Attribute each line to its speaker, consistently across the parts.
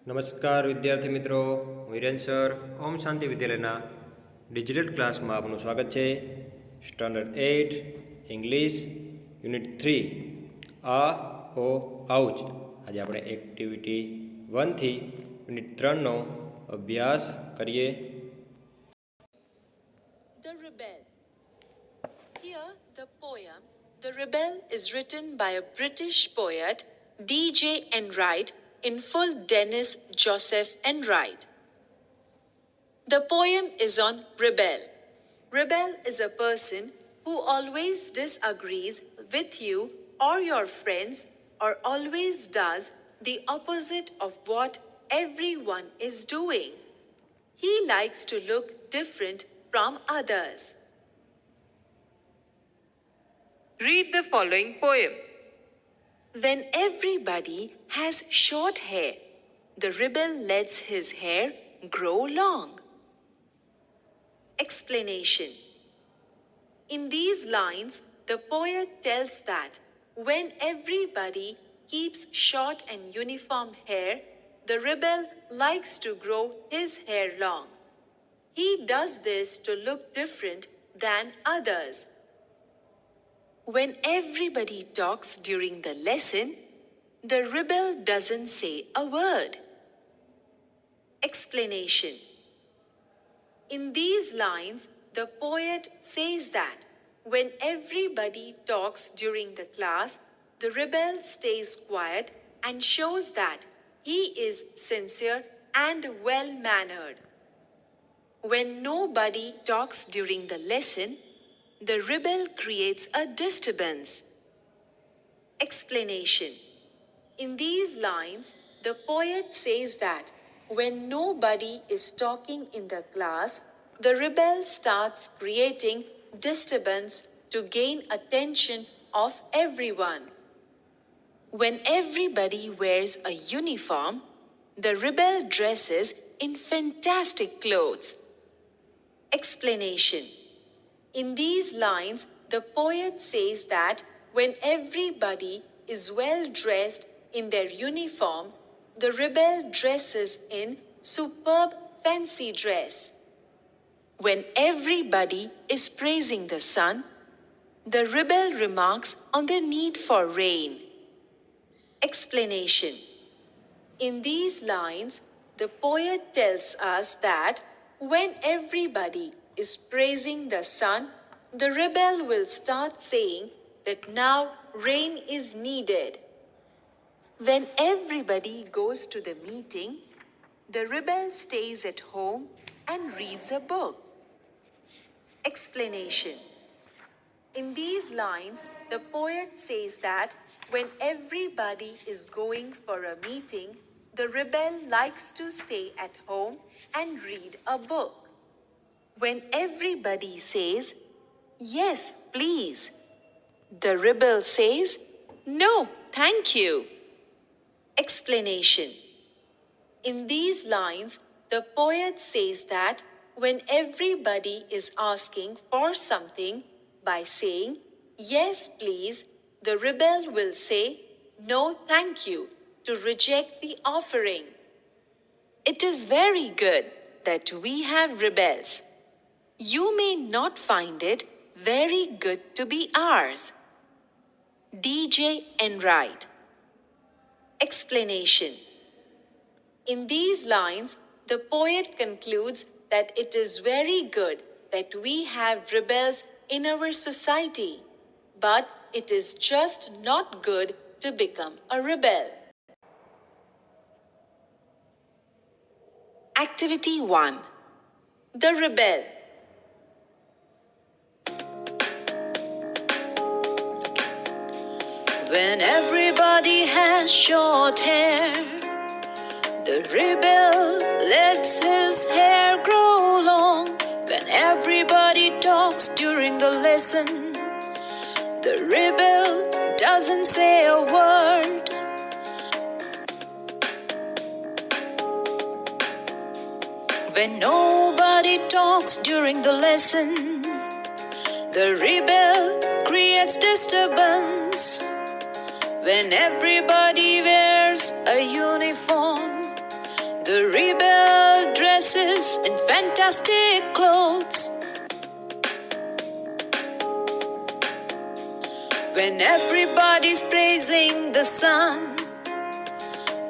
Speaker 1: નમસ્કાર વિદ્યાર્થી મિત્રો, વિરેન સર ઓમ શાંતિ વિદ્યાલયના ડિજિટલ ક્લાસમાં આપનું સ્વાગત છે. સ્ટાન્ડર્ડ 8 ઇંગ્લિશ યુનિટ 3 આ ઓ આઉચ. આજે આપણે એક્ટિવિટી 1 થી યુનિટ 3 નો અભ્યાસ કરીએ.
Speaker 2: The Rebel. Here, the poem The Rebel is written by a British poet, D.J. Enright, in full Dennis Joseph Enright. The poem is on rebel. Rebel is a person who always disagrees with you or your friends or always does the opposite of what everyone is doing. He likes to look different from others.
Speaker 3: Read the following poem.
Speaker 2: When everybody has short hair, the rebel lets his hair grow long. Explanation. In these lines, the poet tells that when everybody keeps short and uniform hair, the rebel likes to grow his hair long. He does this to look different than others. When everybody talks during the lesson, the rebel doesn't say a word. Explanation. In these lines, the poet says that when everybody talks during the class, the rebel stays quiet and shows that he is sincere and well-mannered. When nobody talks during the lesson, the rebel creates a disturbance. Explanation. In these lines, the poet says that when nobody is talking in the class, the rebel starts creating disturbance to gain attention of everyone. When everybody wears a uniform, the rebel dresses in fantastic clothes. Explanation. In these lines, the poet says that when everybody is well dressed in their uniform, the rebel dresses in superb fancy dress. When everybody is praising the sun, the rebel remarks on the need for rain. Explanation. In these lines, the poet tells us that when everybody is praising the sun, the rebel will start saying that now rain is needed. When everybody goes to the meeting, the rebel stays at home and reads a book. Explanation. In these lines, the poet says that when everybody is going for a meeting, the rebel likes to stay at home and read a book. When everybody says, "Yes, please," the rebel says, "No, thank you." Explanation. In these lines, the poet says that when everybody is asking for something, by saying, "Yes, please," the rebel will say, "No, thank you," to reject the offering. It is very good that we have rebels. You may not find it very good to be ours. D.J. Enright. Explanation. In these lines, the poet concludes that it is very good that we have rebels in our society, but it is just not good to become a rebel. Activity 1. The Rebel.
Speaker 3: When everybody has short hair, the rebel lets his hair grow long. When everybody talks during the lesson, the rebel doesn't say a word. When nobody talks during the lesson, the rebel creates disturbance. When everybody wears a uniform, The rebel dresses in fantastic clothes. When everybody's praising the sun,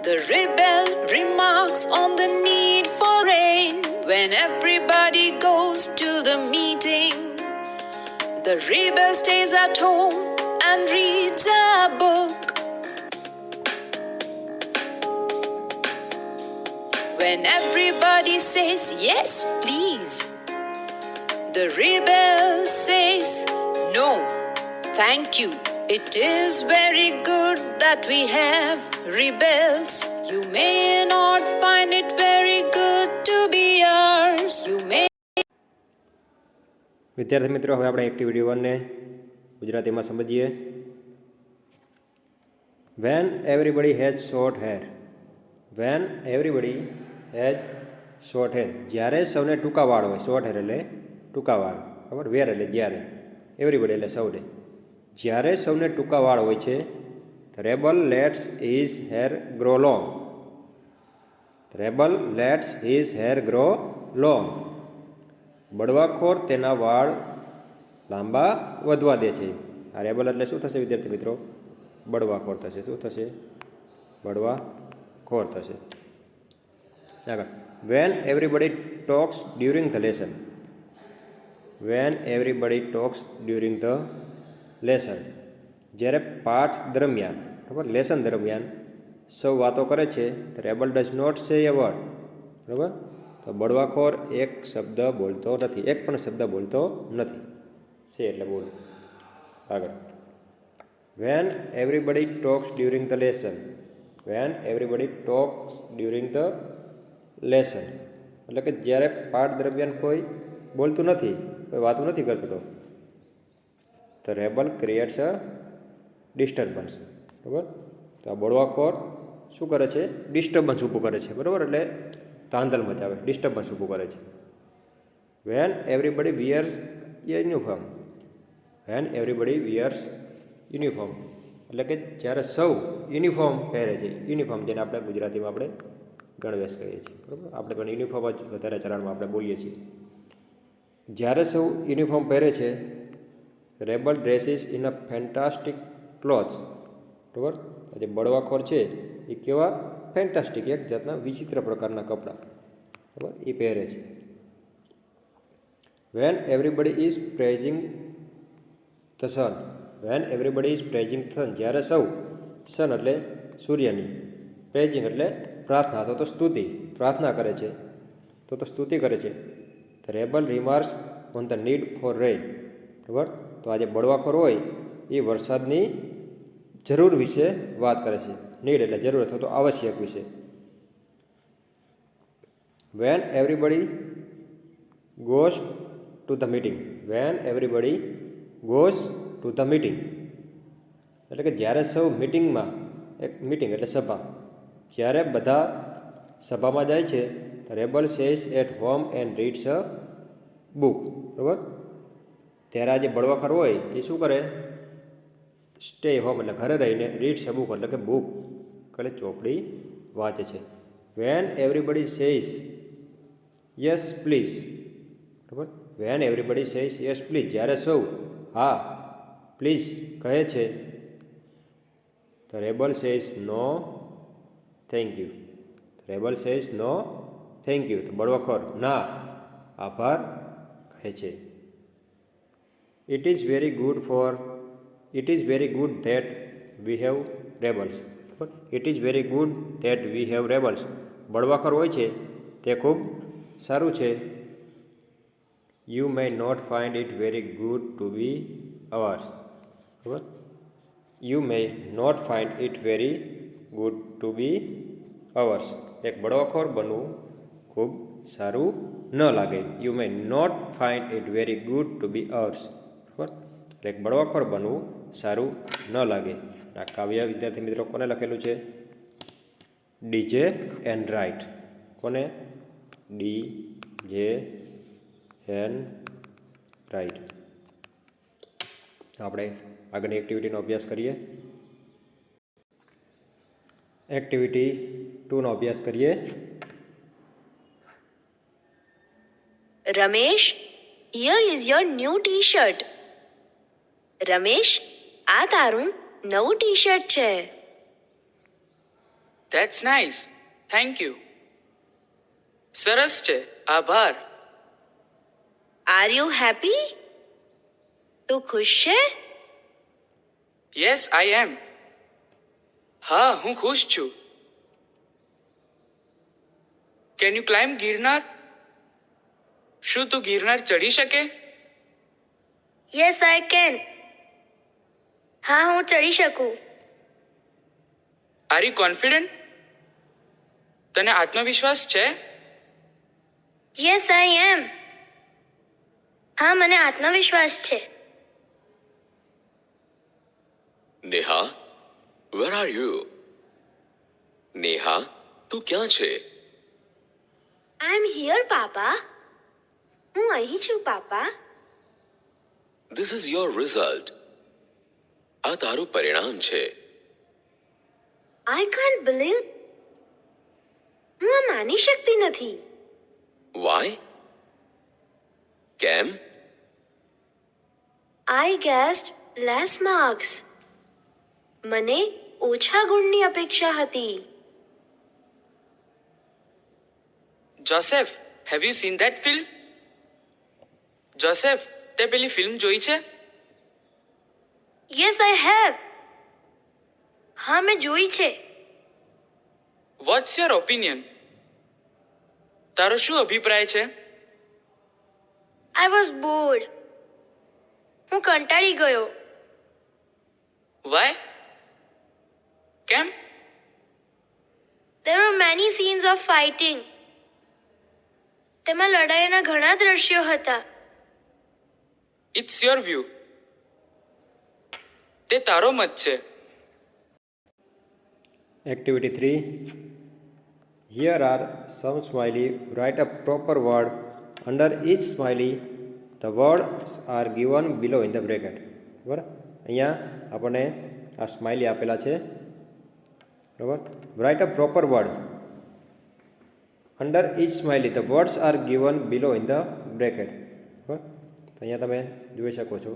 Speaker 3: the rebel remarks on the need for rain. When everybody goes to the meeting, the rebel stays at home and reads a book. When everybody says, yes, please, the rebel says, no, thank you. It is very good that we have rebels. You may not find it very good to be ours. You may.
Speaker 1: વિદ્યાર્થી મિત્રો, હવે આપણે activity 1 ને ગુજરાતીમાં સમજીએ. When everybody has short hair. When everybody has short hair, જ્યારે સૌને ટૂંકા વાળ હોય. શોર્ટ હેર એટલે ટૂંકા વાળ, બરાબર. વેર એટલે જ્યારે, એવરીબડી એટલે સૌને. જ્યારે સૌને ટૂંકા વાળ હોય છે, rebel let's his hair grow long. Rebel let's his hair grow long. બળવાખોર તેના વાળ લાંબા વધવા દે છે. આ રેબલ એટલે શું થશે વિદ્યાર્થી મિત્રો? બળવાખોર થશે. શું થશે? બળવાખોર થશે. આગળ, when everybody talks during the lesson. When everybody talks during the lesson, જ્યારે પાઠ દરમિયાન, બરાબર, લેસન દરમિયાન સૌ વાતો કરે છે, તો રેબલ ડઝ નોટ સે એ વર્ડ. બરાબર, તો બળવાખોર એક શબ્દ બોલતો નથી. એક પણ શબ્દ બોલતો નથી. સે એટલે બોલ. આગળ, when everybody talks during the lesson. When everybody talks during the lesson, એટલે કે જ્યારે પાઠ દરમિયાન કોઈ બોલતું નથી, કોઈ વાતું નથી કરતું, તો રેબલ ક્રિએટ્સ અ ડિસ્ટર્બન્સ. બરાબર, તો આ બળવાખોર શું કરે છે? ડિસ્ટર્બન્સ ઊભું કરે છે. બરાબર, એટલે તાંદલ મચાવે, ડિસ્ટર્બન્સ ઊભું કરે છે. When everybody વિયર્સ uniform. When everybody વિયર્સ uniform, એટલે કે જ્યારે સૌ યુનિફોર્મ પહેરે છે. યુનિફોર્મ જેને આપણે ગુજરાતીમાં આપણે ગણવેશ કહીએ છીએ. બરાબર, આપણે પણ યુનિફોર્મ જ વધારે ચરણમાં આપણે બોલીએ છીએ. જ્યારે સૌ યુનિફોર્મ પહેરે છે, rebel dresses in a fantastic clothes. બરાબર, જે બળવાખોર છે એ કેવા? ફેન્ટાસ્ટિક, એક જાતના વિચિત્ર પ્રકારના કપડાં, બરાબર, એ પહેરે છે. When everybody is praising the sun. When everybody is praising the sun, જ્યારે સૌ, સન એટલે સૂર્યની, પ્રેઝિંગ એટલે પ્રાર્થના, તો સ્તુતિ, પ્રાર્થના કરે છે, તો સ્તુતિ કરે છે. The rebel remarks on the need four rain. બરાબર, તો આજે બળવાખોર હોય એ વરસાદની જરૂર વિશે વાત કરે છે. નીડ એટલે જરૂર અથવા તો આવશ્યક વિશે. When everybody goes to the meeting. When everybody goes to the meeting, એટલે કે જ્યારે સૌ મિટિંગમાં, એક મિટિંગ એટલે સભા, જ્યારે બધા સભામાં જાય છે, rebel says at home and reads a book. બરાબર, ત્યારે આ જે બળવાખોર હોય એ શું કરે? સ્ટે હોમ એટલે ઘરે રહીને, રીડ્સ અ બુક એટલે કે બુક એટલે ચોપડી વાંચે છે. When everybody says yes please. બરાબર, when everybody says yes please, જ્યારે સૌ હા પ્લીઝ કહે છે, તો rebel says no thank you. Rebel says no thank you, તો બળવાખોર ના આભાર કહે છે. It is very good for, it is very good that we have rebels. It is very good that we have rebels, બળવાખોર હોય છે તે ખૂબ સારું છે. You may not find it very good to be ours. બરાબર, you may not find it very good to be ours, એક બળવાખોર બનવું ખૂબ સારું ન લાગે. You may not find it very good to be ours. બરાબર, એક બળવાખોર બનવું સારું ન લાગે. આ કાવ્ય વિદ્યાર્થી મિત્રો કોને લખેલું છે? DJ and write. કોને? DJ and write. આપણે આગળની એક્ટિવિટીનો અભ્યાસ કરીએ. એક્ટિવિટી 2નો અભ્યાસ કરીએ.
Speaker 3: Ramesh, here is your new T-shirt. Ramesh, આ તારું નવું ટી-શર્ટ છે.
Speaker 4: That's nice. Thank you. સરસ છે. આભાર.
Speaker 3: Are you happy? તું ખુશ છે?
Speaker 4: Yes I am. હા, હું ખુશ છું. Can you climb Girnar? શું તું ગિરનાર ચડી શકે?
Speaker 3: Yes I can. હા, હું ચડી શકું.
Speaker 4: Are you confident? તને આત્મવિશ્વાસ છે?
Speaker 3: Yes I am. હા, મને આત્મવિશ્વાસ છે.
Speaker 5: Neha, where are you? Neha, तू क्या छे?
Speaker 3: I am here papa. હું અહીં છું પાપા.
Speaker 5: This is your result. आ तारू परिणाम छे.
Speaker 3: I can't believe. હું આ માની શકતી નથી.
Speaker 5: वाय? केम?
Speaker 3: I guessed less marks. મને ઓછા ગુણની અપેક્ષા હતી.
Speaker 4: Joseph, have you seen that film? Joseph, તે પેલી ફિલ્મ જોઈ છે?
Speaker 3: Yes I have. હા, મેં જોઈ છે.
Speaker 4: What's your opinion? તારો શું અભિપ્રાય છે?
Speaker 3: I was bored. હું કંટાળી ગયો.
Speaker 4: વાય? કેમ?
Speaker 3: There were many scenes of fighting. તેમાં લડાઈના ઘણા દ્રશ્યો હતા.
Speaker 4: It's your view. તે તારો મત છે.
Speaker 1: Activity 3. Here are some smiley. Write a proper word. Under each smiley, the words are given below in the bracket. બરાબર? અહીંયા આપણને આ સ્માઇલી આપેલા છે. બરાબર? Write a proper word. Under each smiley, the words are given below in the bracket. બરાબર? તો અહીંયા તમે જોઈ શકો છો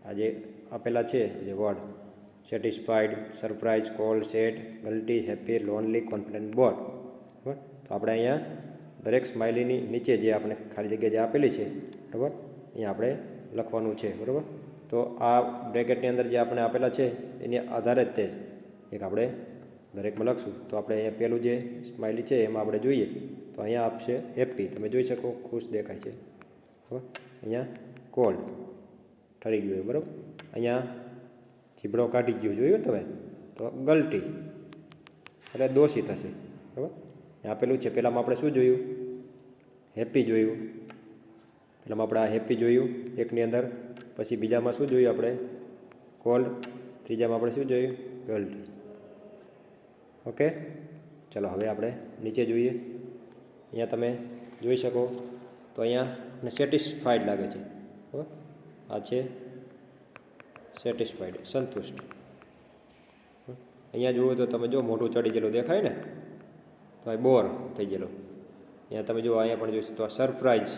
Speaker 1: આ જે આપેલા છે જે word satisfied, surprise, cold, sad, guilty, happy, lonely, confident, bored. બરાબર? તો આપણે અહીંયા દરેક સ્માઇલીની નીચે જે આપણે ખાલી જગ્યા જે આપેલી છે બરાબર અહીંયા આપણે લખવાનું છે. બરાબર? તો આ બ્રેકેટની અંદર જે આપણે આપેલા છે એની આધારે જ તે એક આપણે દરેકમાં લખશું. તો આપણે અહીંયા પહેલું જે સ્માઇલી છે એમાં આપણે જોઈએ તો અહીંયા આપશે હેપી. તમે જોઈ શકો ખુશ દેખાય છે. બરાબર? અહીંયા કોલ્ડ ઠરી ગયું. બરાબર? અહીંયા ચીબડો કાઢી ગયું જોયું તમે તો ગલ્ટી એટલે દોષિત હશે. બરાબર? અહીંયા આપેલું છે પહેલાંમાં આપણે શું જોયું? હેપી જોયું. પહેલાંમાં આપણે આ હેપી જોયું એકની અંદર. પછી બીજામાં શું જોયું આપણે? કોલ્ડ. ત્રીજામાં આપણે શું જોયું? ગલ્ટી. ઓકે, ચલો હવે આપણે નીચે જોઈએ. અહીંયા તમે જોઈ શકો તો અહીંયા આપણે સેટિસ્ફાઈડ લાગે છે. બરાબર? આ છે સેટિસ્ફાઈડ, સંતુષ્ટ. અહીંયા જુઓ તો તમે જો મોઢું ચડી ગયેલું દેખાય ને તો આ બોર થઈ ગયેલો. અહીંયા તમે જુઓ અહીંયા પણ જોઈશું તો આ સરપ્રાઇઝ.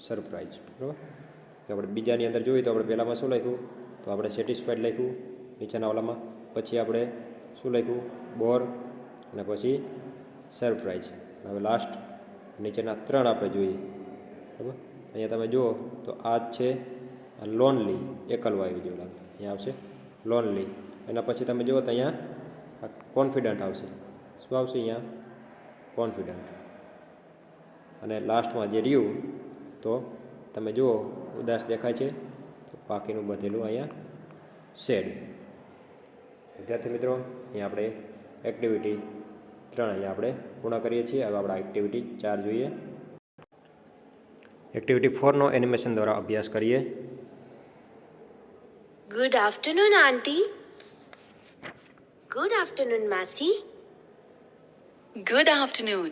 Speaker 1: સરપ્રાઇઝ. બરાબર? તો આપણે બીજાની અંદર જોઈએ તો આપણે પહેલાંમાં શું લખ્યું? તો આપણે સેટિસ્ફાઈડ લખ્યું નીચેના ઓલામાં. પછી આપણે શું લખ્યું? બોર. અને પછી સરપ્રાઇઝ. હવે લાસ્ટ નીચેના ત્રણ આપણે જોઈએ. બરાબર? અહીંયા તમે જુઓ તો આ જ છે આ લોનલી, એકલવાયુ જેવું લાગે. અહીંયા આવશે લોનલી. એના પછી તમે જુઓ તો અહીંયા આ કોન્ફિડન્ટ આવશે. શું આવશે? અહીંયા કોન્ફિડન્ટ. અને લાસ્ટમાં જે રહ્યું તો તમે જુઓ ઉદાસ દેખાય છે તો બાકીનું બધેલું અહીંયા સેડ. વિદ્યાર્થી મિત્રો અહીંયા આપણે એક્ટિવિટી 3 અહીંયા આપણે પૂર્ણ કરીએ છીએ. હવે આપણે એક્ટિવિટી 4 જોઈએ. એક્ટિવિટી 4નો એનિમેશન દ્વારા અભ્યાસ કરીએ.
Speaker 3: Good afternoon aunty. Good afternoon માસી.
Speaker 2: Good afternoon.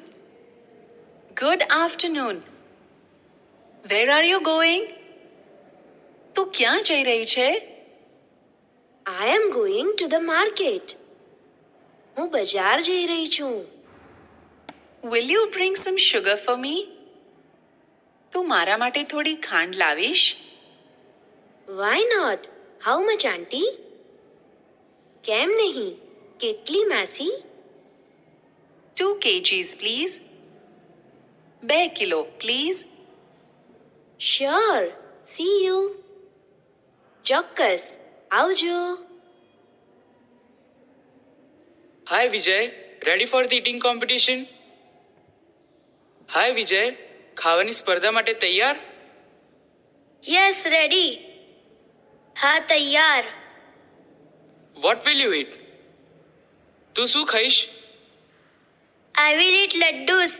Speaker 2: Good afternoon. Where are you going? તું ક્યાં જઈ રહી છે?
Speaker 3: I am going to the market. હું બજાર જઈ રહી છું. will you bring some sugar for me? તું મારા માટે થોડી ખાંડ લાવીશ?
Speaker 6: Why not? How much, auntie? કેમ નહીં? કેટલી મેસી?
Speaker 3: 2 kgs, please. 2 kilo, please.
Speaker 6: Sure. See you. ચોક્કસ. આવજો.
Speaker 4: Hi Vijay, ready for the eating competition? Hi Vijay, ખાવાની સ્પર્ધા માટે તૈયાર?
Speaker 6: Yes, ready. હા, તૈયાર.
Speaker 4: What will you eat? તું શું ખાઈશ?
Speaker 6: I will eat laddus.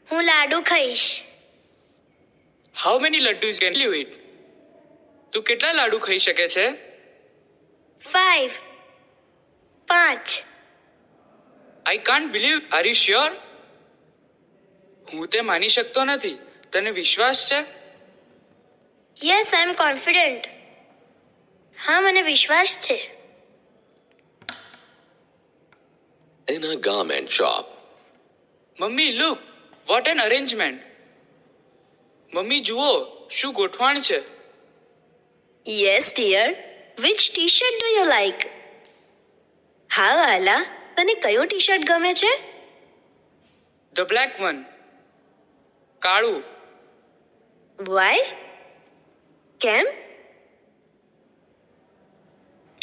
Speaker 6: હું લાડુ ખાઈશ.
Speaker 4: How many laddus can you eat? તું કેટલા લાડુ ખાઈ શકે છે?
Speaker 6: 5. 5.
Speaker 4: I can't believe. Are you sure? હું તે માની શકતો નથી. તને વિશ્વાસ છે?
Speaker 6: Yes, I am confident. હા, મને વિશ્વાસ છે.
Speaker 5: In a garment shop,
Speaker 4: mummy look, what an arrangement. Mummy જુઓ, શું ગોઠવણ છે.
Speaker 6: Yes, dear. Which t-shirt do you like? હા, વાલા. તને કયો ટી-શર્ટ ગમે છે?
Speaker 4: The black one. કાળું.
Speaker 6: Why? કેમ?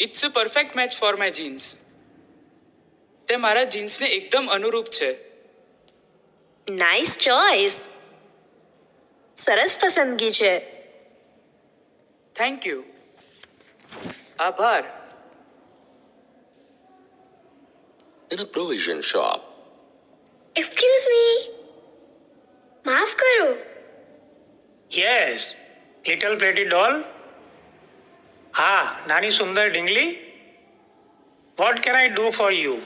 Speaker 4: It's a perfect match for my jeans. તે મારા જીન્સને એકદમ અનુરૂપ છે.
Speaker 6: Nice choice. સરસ પસંદગી છે.
Speaker 4: Thank you. આભાર.
Speaker 5: in a provision shop,
Speaker 6: Excuse me. માફ કરો.
Speaker 7: Yes little pretty doll. હા નાની સુંદર ઢીંગલી. What can I do for you?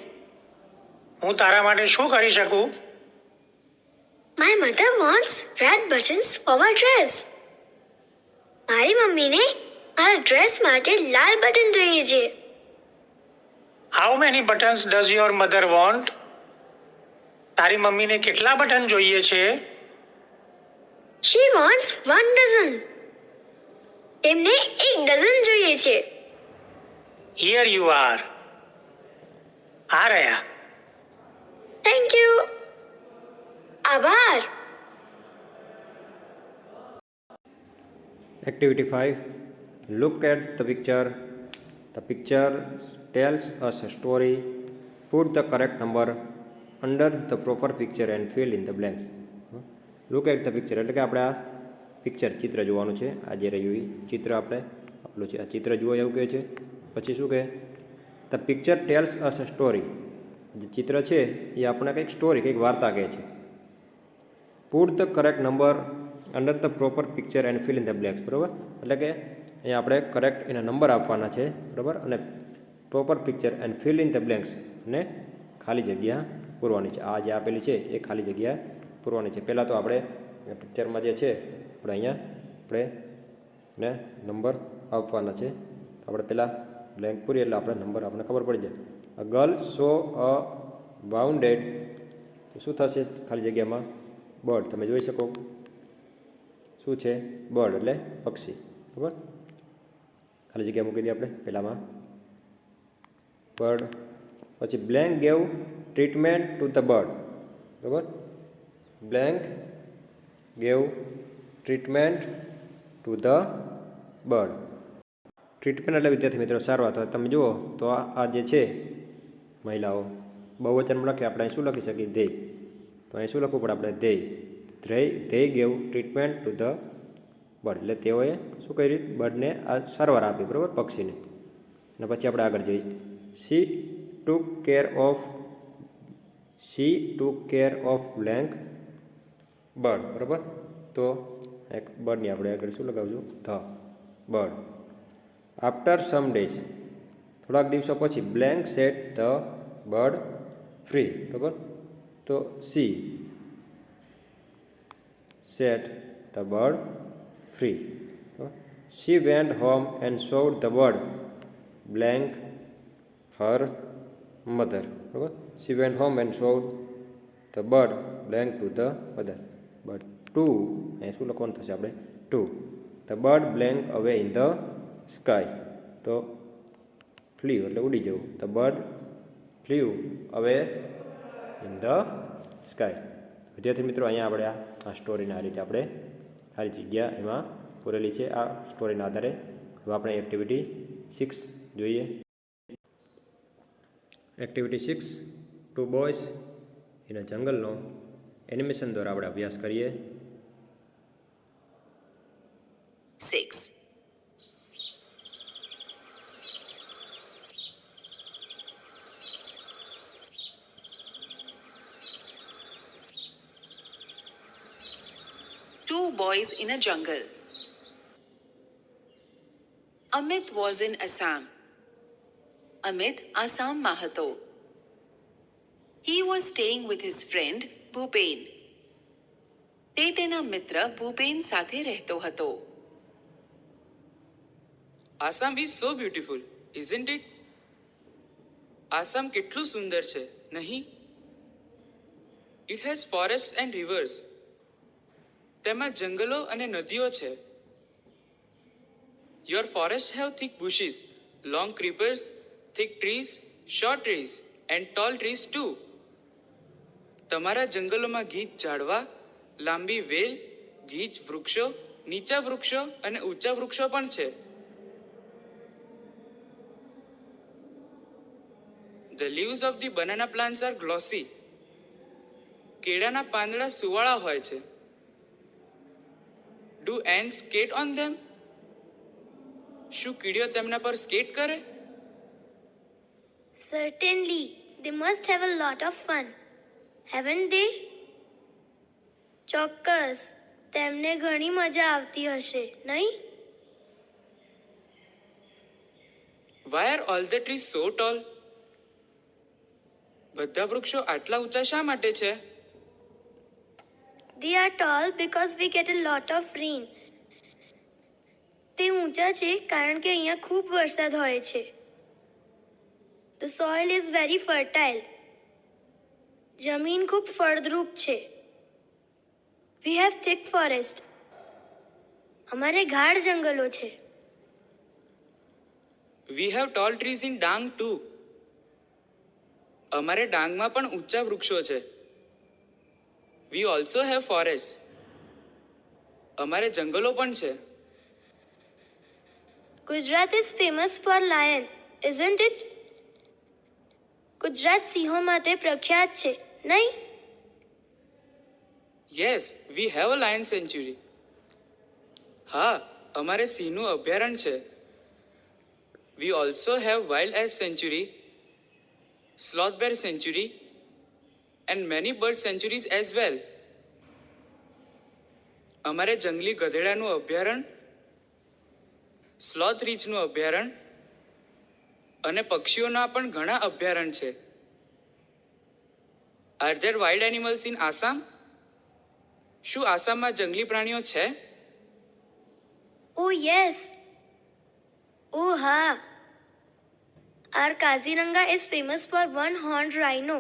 Speaker 7: હું તારા માટે શું કરી શકું?
Speaker 6: My mother wants red buttons for my dress. મારી મમ્મીને મારા ડ્રેસ માટે લાલ બટન જોઈએ છે.
Speaker 7: How many buttons does your mother want? તારી મમ્મીને કેટલા બટન જોઈએ છે?
Speaker 6: She wants 1 dozen. એમને 1 ડઝન જોઈએ છે.
Speaker 7: Here you are. આ રહ્યા.
Speaker 6: Thank you. આભાર.
Speaker 1: Activity 5. Look at the picture. The picture tells us a story. Put the correct number under the proper picture and fill in the blanks. Look at the picture એટલે કે આપણે આ picture ચિત્ર જોવાનું છે. આ જે રહ્યું એ ચિત્ર આપણે આપેલું છે. આ ચિત્ર જુઓ એવું કહે છે. પછી શું કહે? The picture tells us a story. જે ચિત્ર છે એ આપણને કંઈક સ્ટોરી કંઈક વાર્તા કહે છે. Put the correct number under the proper picture and fill in the blanks. બરાબર, એટલે કે અહીંયા આપણે કરેક્ટ એના નંબર આપવાના છે. બરાબર, અને proper picture and fill in the blanks અને ખાલી જગ્યા પૂરવાની છે. આ જે આપેલી છે એ ખાલી જગ્યા પૂરવાની છે. પહેલાં તો આપણે પિક્ચરમાં જે છે આપણે અહીંયા આપણે નંબર આપવાના છે. આપણે પહેલાં બ્લેન્ક પૂરીએ એટલે આપણે નંબર આપણને ખબર પડી જાય. A girl so a bounded, શું થશે ખાલી જગ્યામાં? બર્ડ. તમે જોઈ શકો શું છે? બર્ડ એટલે પક્ષી. બરાબર, ખાલી જગ્યા મૂકી દઈએ આપણે પહેલાંમાં બર્ડ. પછી blank gave treatment to the bird. બરાબર, blank gave treatment to the bird. Treatment એટલે વિદ્યાર્થી મિત્રો સારવાર. તો તમે જુઓ તો આ જે છે મહિલાઓ બહુવચનમાં લખે આપણે અહીં શું લખી શકીએ? ધ્યેય. તો અહીં શું લખવું પડે આપણે? ધ્યેય. ધ્યેય gave treatment to the bird, એટલે તેઓએ શું કરી? બર્ડને આ સારવાર આપી. બરાબર, પક્ષીને. અને પછી આપણે આગળ જોઈએ. She took care of blank bird. બરાબર, તો એક બર્ડની આપણે આગળ શું લગાવશું? The bird. After some days, થોડાક દિવસો પછી, blank set the bird free. બરાબર, તો she set the bird free. She went home and showed the bird blank her mother. She went home and showed તો bird blank to the mother. But two અહીંયા શું લખવાનું થશે આપણે? Two. The bird blank અવે in the sky. તો flew એટલે ઉડી જવું. ધ બર્ડ ફ્લ્યુ અવે ઇન ધ સ્કાય. વિદ્યાર્થી મિત્રો, અહીંયા આપણે આ સ્ટોરીને આ રીતે આપણે સારી જગ્યા એમાં પૂરેલી છે આ સ્ટોરીના આધારે. હવે આપણે એક્ટિવિટી 6 જોઈએ. Activity 6 two boys in a જંગલનો એનિમેશન દ્વારા આપણે અભ્યાસ કરીએ.
Speaker 3: 6. Two boys in a jungle. Amit was in Assam. Amit આસામમાં હતો. He was staying with his friend Bhupen. તે તેના મિત્ર ભૂપેન સાથે રહેતો હતો.
Speaker 4: Assam is so beautiful, isn't it? Assam કેટલું સુંદર છે, નહીં? It has forest and rivers. તેમાં જંગલો અને નદીઓ છે. Your forest have thick bushes, long creepers, thick trees, short trees and tall trees too. તમારા જંગલોમાં ગીચ ઝાડવા, લાંબી વેલ, ગીચ વૃક્ષો, નીચા વૃક્ષો અને ઊંચા વૃક્ષો પણ છે. The leaves of the banana plants are glossy. કેળાના પાંદડા સુવાળા હોય છે. Do ants skate on them? શું કીડીઓ તેમના પર સ્કેટ કરે?
Speaker 6: Certainly, they must have a lot of fun, haven't they? ચોક્કસ, તેમને ઘણી મજા આવતી હશે, નહીં?
Speaker 4: Why are all the trees so tall? બધા વૃક્ષો આટલા ઊંચા શા માટે છે?
Speaker 6: They are tall because we get a lot of rain. તે ઊંચા છે કારણ કે અહીંયા ખૂબ વરસાદ હોય છે. The soil is very fertile. જમીન ખૂબ ફળદ્રુપ છે. We have thick forest. અમારે ગાઢ જંગલો છે.
Speaker 4: We have tall trees in Dang too. અમારે ડાંગમાં પણ ઊંચા વૃક્ષો છે. We also have forests. અમારે જંગલો પણ છે.
Speaker 6: Gujarat is famous for lion, isn't it? Gujarat સિંહો માટે પ્રખ્યાત છે, નહીં?
Speaker 4: Yes, we have a lion sanctuary. હા, અમારે સિંહનું અભયારણ્ય છે. We also have wild ass sanctuary, sloth bear sanctuary, and many bird sanctuaries as well. અમારે જંગલી ગધેડાનું અભયારણ્ય, સ્લોથ રીછનું અભયારણ્ય અને પક્ષીઓના પણ ઘણા અભયારણ્ય છે. Are there wild animals in Assam? શું આસામમાં જંગલી પ્રાણીઓ છે?
Speaker 6: Oh yes. Oh હા. Our Kaziranga is famous for one-horned rhino.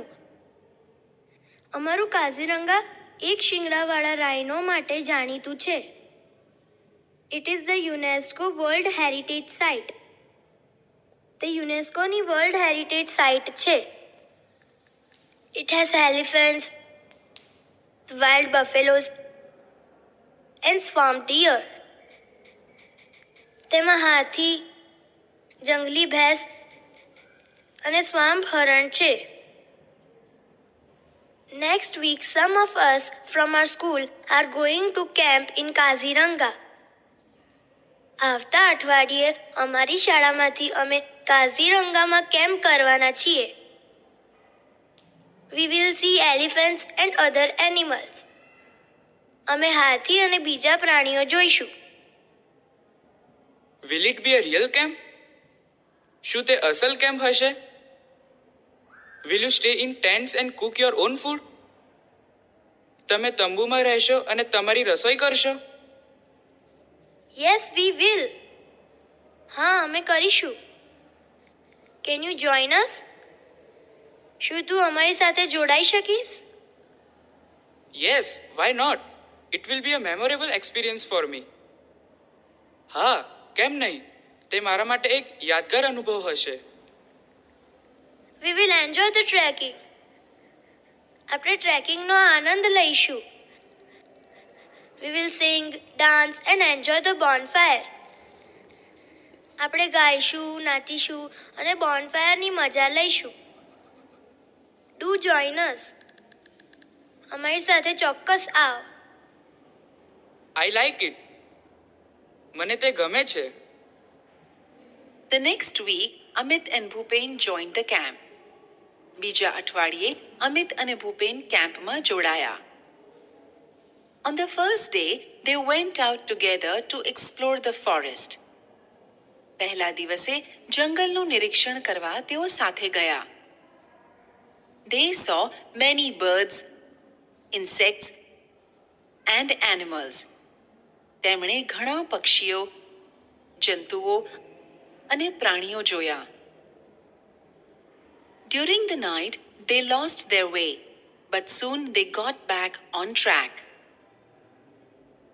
Speaker 6: અમારું કાઝીરંગા એક શિંગડાવાળા રાઇનો માટે જાણીતું છે. It is the UNESCO World Heritage Site. તે યુનેસ્કોની વર્લ્ડ હેરિટેજ સાઇટ છે. It has elephants, wild buffaloes and swamp deer. તેમાં હાથી, જંગલી ભેંસ અને સ્વામ્પ હરણ છે. Next week, some of us from our school are going to camp in Kaziranga. આવતા અઠવાડિયે અમારી શાળામાંથી અમે કાઝીરંગામાં કેમ્પ કરવાના છીએ. We will see elephants and other animals. અમે હાથી અને બીજા પ્રાણીઓ જોઈશું.
Speaker 4: Will it be a real camp? શું તે અસલ કેમ્પ હશે? Will you stay in tents and cook your own food? તમે તંબુમાં રહેશો અને તમારી રસોઈ કરશો?
Speaker 6: Yes, we will. હા, અમે કરીશું. Can you join us? શું તું અમારી સાથે જોડાઈ શકીશ?
Speaker 4: Yes why not? It will be a memorable experience for me. હા, કેમ નહીં? તે મારા માટે એક યાદગાર અનુભવ હશે.
Speaker 6: We will enjoy the trekking. આપણે ટ્રેકિંગનો આનંદ લઈશું. We will sing, dance and enjoy the bonfire. આપણે ગાઈશું, નાચીશું અને બોનફાયરની મજા લઈશું. Do join us. અમારી સાથે ચોક્કસ આવ.
Speaker 4: I like it. મને તે ગમે છે.
Speaker 3: The next week, Amit and Bhupen joined the camp. બીજા અઠવાડિયે અમિત અને ભૂપેન કેમ્પમાં જોડાયા. On the first day, they went out together to explore the forest. પહેલા દિવસે જંગલનું નિરીક્ષણ કરવા તેઓ સાથે ગયા. They saw many birds, insects and animals. તેમણે ઘણા પક્ષીઓ, જંતુઓ અને પ્રાણીઓ જોયા. During the night, they lost their way, but soon they got back on track.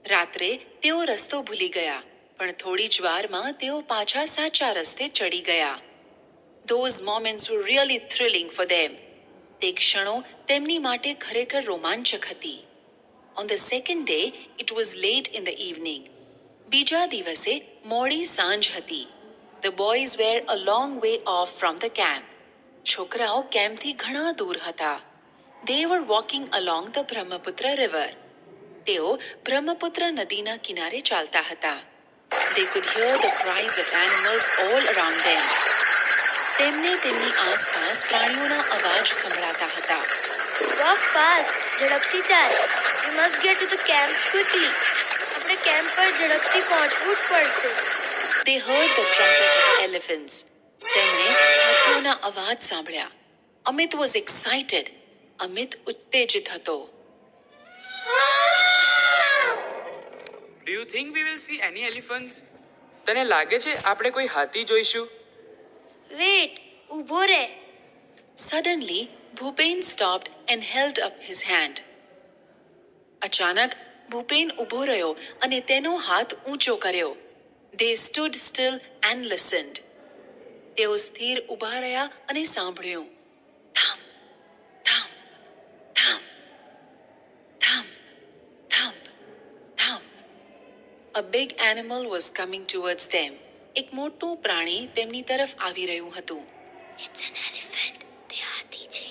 Speaker 3: રાત્રે તેઓ રસ્તો ભૂલી ગયા, પણ થોડી જ વારમાં તેઓ પાછા સાચા રસ્તે ચડી ગયા. Those moments were really thrilling for them. તે ક્ષણો તેમની માટે ખરેખર રોમાંચક હતી. On the second day, it was late in the evening. બીજા દિવસે મોડી સાંજ હતી. The boys were a long way off from the camp. છોકરાઓ કેમ્પથી ઘણા દૂર હતા. They were walking along the Brahmaputra river. તેઓ બ્રહ્મપુત્ર નદીના કિનારે ચાલતા હતા. They could hear the cries of animals all around them. તેમને તેમની આસપાસ પ્રાણીઓના અવાજ સંભળાતા હતા.
Speaker 6: Walk fast. ઝડપથી ચાલ. We must get to the camp quickly. આપણે કેમ્પ પર ઝડપથી પહોંચવું જ પડશે.
Speaker 3: They heard the trumpet of elephants. તેમણે હાથીઓના અવાજ સાંભળ્યા. Amit was excited. અમિત ઉત્તેજિત હતો.
Speaker 4: Do you think we will see any elephants? તને લાગે છે આપણે કોઈ હાથી જોઈશું?
Speaker 6: વેટ. ઊભો રહે.
Speaker 3: Suddenly, Bhupen stopped and held up his hand. અચાનક ભૂપેન ઊભો રહ્યો અને તેનો હાથ ઊંચો કર્યો. They stood still and listened. તેઓ સ્થિર ઊભા રહ્યા અને સાંભળ્યું. થમ થમ થમ થમ થમ થમ. A big animal was coming towards them. એક મોટું પ્રાણી તેમની તરફ આવી રહ્યું હતું.
Speaker 6: It's an elephant. તે હાથી છે.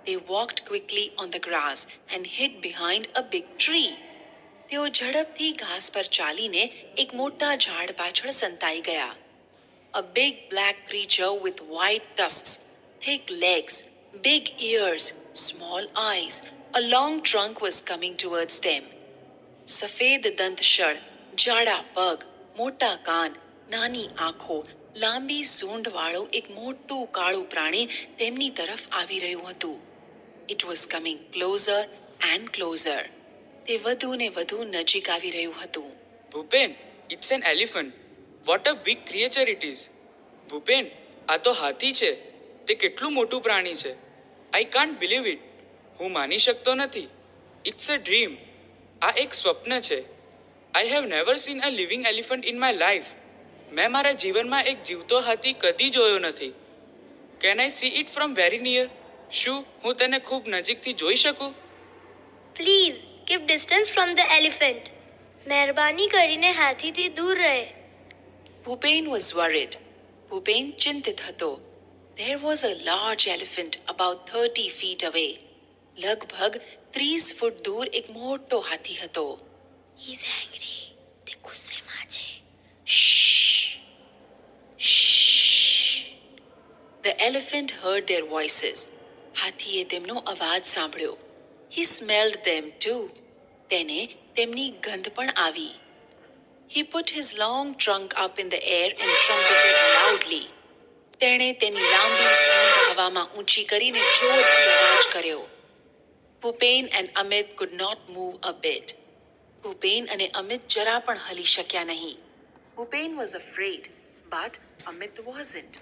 Speaker 3: They walked quickly on the grass and hid behind a big tree. તેઓ ઝડપથી ઘાસ પર ચાલીને એક મોટા ઝાડ પાછળ સંતાઈ ગયા. A big black creature with white tusks, thick legs, big ears, small eyes, a long trunk was coming towards them. સફેદ દંતશળ, જાડા પગ, મોટા કાન, નાની આંખો, લાંબી સૂંઢવાળું એક મોટું કાળું પ્રાણી તેમની તરફ આવી રહ્યું હતું. It was coming closer and closer. તે વધુ ને વધુ નજીક આવી રહ્યું હતું.
Speaker 4: Bhupen, it's an elephant. What a big creature it is. Bhupen, આ તો હાથી છે. તે કેટલું મોટું પ્રાણી છે. I can't believe it. હું માની શકતો નથી. It's a dream. આ એક સ્વપ્ન છે. I have never seen a living elephant in my life. મેં મારા જીવનમાં એક જીવતો હાથી કદી જોયો નથી. Can I see it from very near? શું હું તેને ખૂબ નજીકથી જોઈ શકું?
Speaker 6: Please keep distance from the elephant. મહેરબાની કરીને હાથીથી દૂર રહે.
Speaker 3: Bhupen was worried. ભૂપેન ચિંતિત હતો. There was a large elephant about 30 feet away. લગભગ 30 ફૂટ દૂર એક મોટો હાથી હતો.
Speaker 6: He is angry. તે ગુસ્સેમાં છે.
Speaker 3: The elephant heard their voices. હાથીએ તેમનો અવાજ સાંભળ્યો. He smelled them too. તેને તેમની ગંધ પણ આવી. He put his long trunk up in the air and trumpeted loudly. તેણે તેની લાંબી સૂંઢ હવામાં ઊંચી કરીને જોરથી અવાજ કર્યો. Bhupen and Amit could not move a bit. Bhupen અને અમિત જરા પણ હલી શક્યા નહીં. Bhupen was afraid, but Amit wasn't.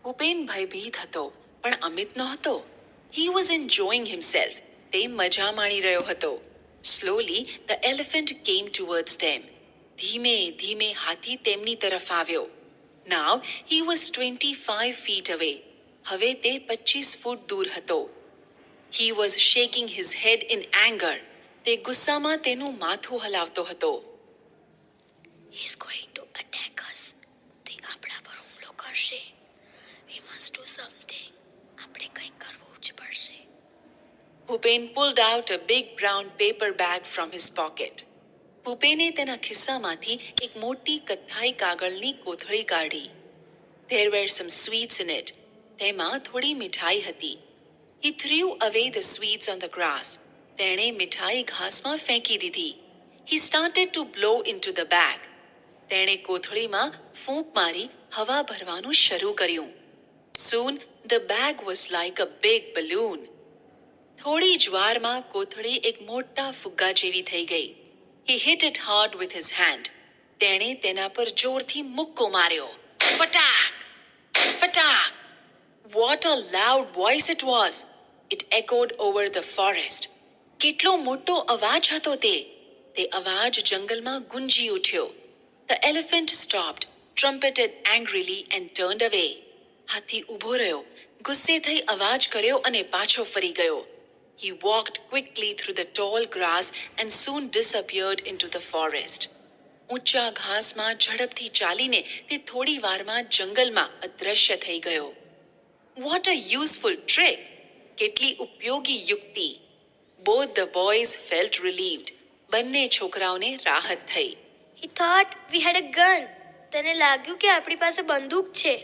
Speaker 3: Bhupen ભયભીત હતો, પણ અમિત નહોતો. He was enjoying himself. તે
Speaker 2: તે મજા માણી રહ્યો હતો. Slowly the elephant came towards them. ધીમે ધીમે હાથી તેમની તરફ આવ્યો. Now he was 25 feet away. હવે તે 25 ફૂટ દૂર હતો. He was shaking his head in anger. તે ગુસ્સામાં તેનું માથું હલાવતો હતો.
Speaker 6: He is going to attack us. તે આપણા પર હુમલો કરશે. We must do something. આપણે કંઈક કરવું જ પડશે.
Speaker 2: Bhupen pulled out a big brown paper bag from his pocket. ભૂપેને તેના ખિસ્સામાંથી એક મોટી કથ્થાઈ કાગળની કોથળી કાઢી. There were some sweets in it. તેમાં થોડી મીઠાઈ હતી. He threw away the sweets on the grass. તેણે મીઠાઈ ઘાસમાં ફેંકી દીધી. He started to blow into the bag. તેણે કોથળીમાં ફૂંક મારી હવા ભરવાનું શરૂ કર્યું. Soon the bag was like a big balloon. થોડી જ વારમાં કોથળી એક મોટા ફુગ્ગા જેવી થઈ ગઈ. He hit it hard with his hand. તેણે તેના પર જોરથી મુક્કો માર્યો. ફટાક! ફટાક! What a loud voice it was! It echoed over the forest. કેટલો મોટો અવાજ હતો તે! તે અવાજ જંગલમાં ગુંજી ઉઠ્યો. The elephant stopped, trumpeted angrily and turned away. હાથી ઊભો રહ્યો, ગુસ્સે થઈ અવાજ કર્યો અને પાછો ફરી ગયો. He walked quickly through the tall grass and soon disappeared into the forest. ઊંચા ઘાસમાં ઝડપથી ચાલીને તે થોડી વારમાં જંગલમાં અદૃશ્ય થઈ ગયો. What a useful trick! કેટલી ઉપયોગી યુક્તિ! Both the boys felt relieved. બંને છોકરાઓને રાહત થઈ.
Speaker 6: He thought we had a gun. તેને લાગ્યું કે આપણી પાસે બંદૂક છે.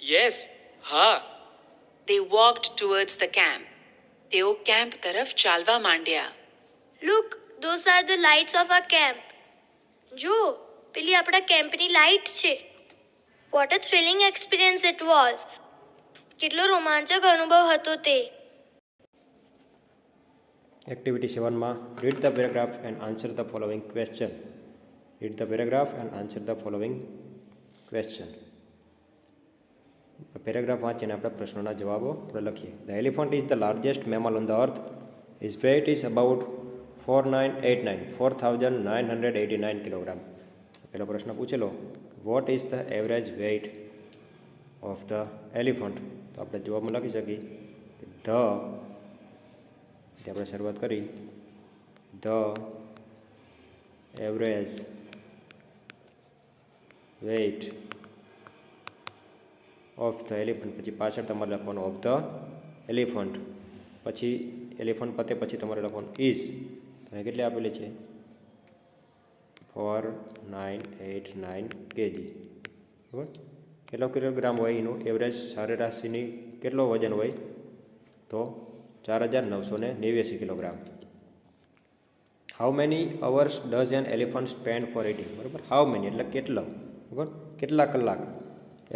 Speaker 4: યસ, હા.
Speaker 2: They walked towards the camp. તેઓ કેમ્પ તરફ ચાલવા માંડ્યા.
Speaker 6: Look, those are the lights of our camp. જો, પેલી આપણા કેમ્પની લાઇટ છે. What a thrilling experience it was. કેટલો રોમાંચક અનુભવ હતો તે.
Speaker 1: એક્ટિવિટી 7માં read the paragraph and answer the following question. Read the paragraph and answer the following question. Paragraph વાંચીને આપણે પ્રશ્નોના જવાબો આપણે લખીએ. The elephant is the largest mammal on the earth. His weight is about 4,989 kilogram. પહેલો પ્રશ્ન પૂછેલો, what is the average weight of the elephant? તો આપણે જવાબમાં લખી શકીએ ધ, આપણે શરૂઆત કરી, the average weight of the elephant, પછી પાછળ તમારે લખવાનું ઓફ ધ એલિફન્ટ, પછી એલિફન્ટ પતે પછી તમારે લખવાનું ઇઝ. તમે કેટલી આપેલી છે? 4,989 kg. બરાબર? કેટલો કિલોગ્રામ હોય એનું એવરેજ સરેરાશીની કેટલો વજન હોય? તો 4,989 kilogram. How many hours does an elephant spend for eating? બરાબર, હાઉ મેની એટલે કેટલો, બરાબર, કેટલા કલાક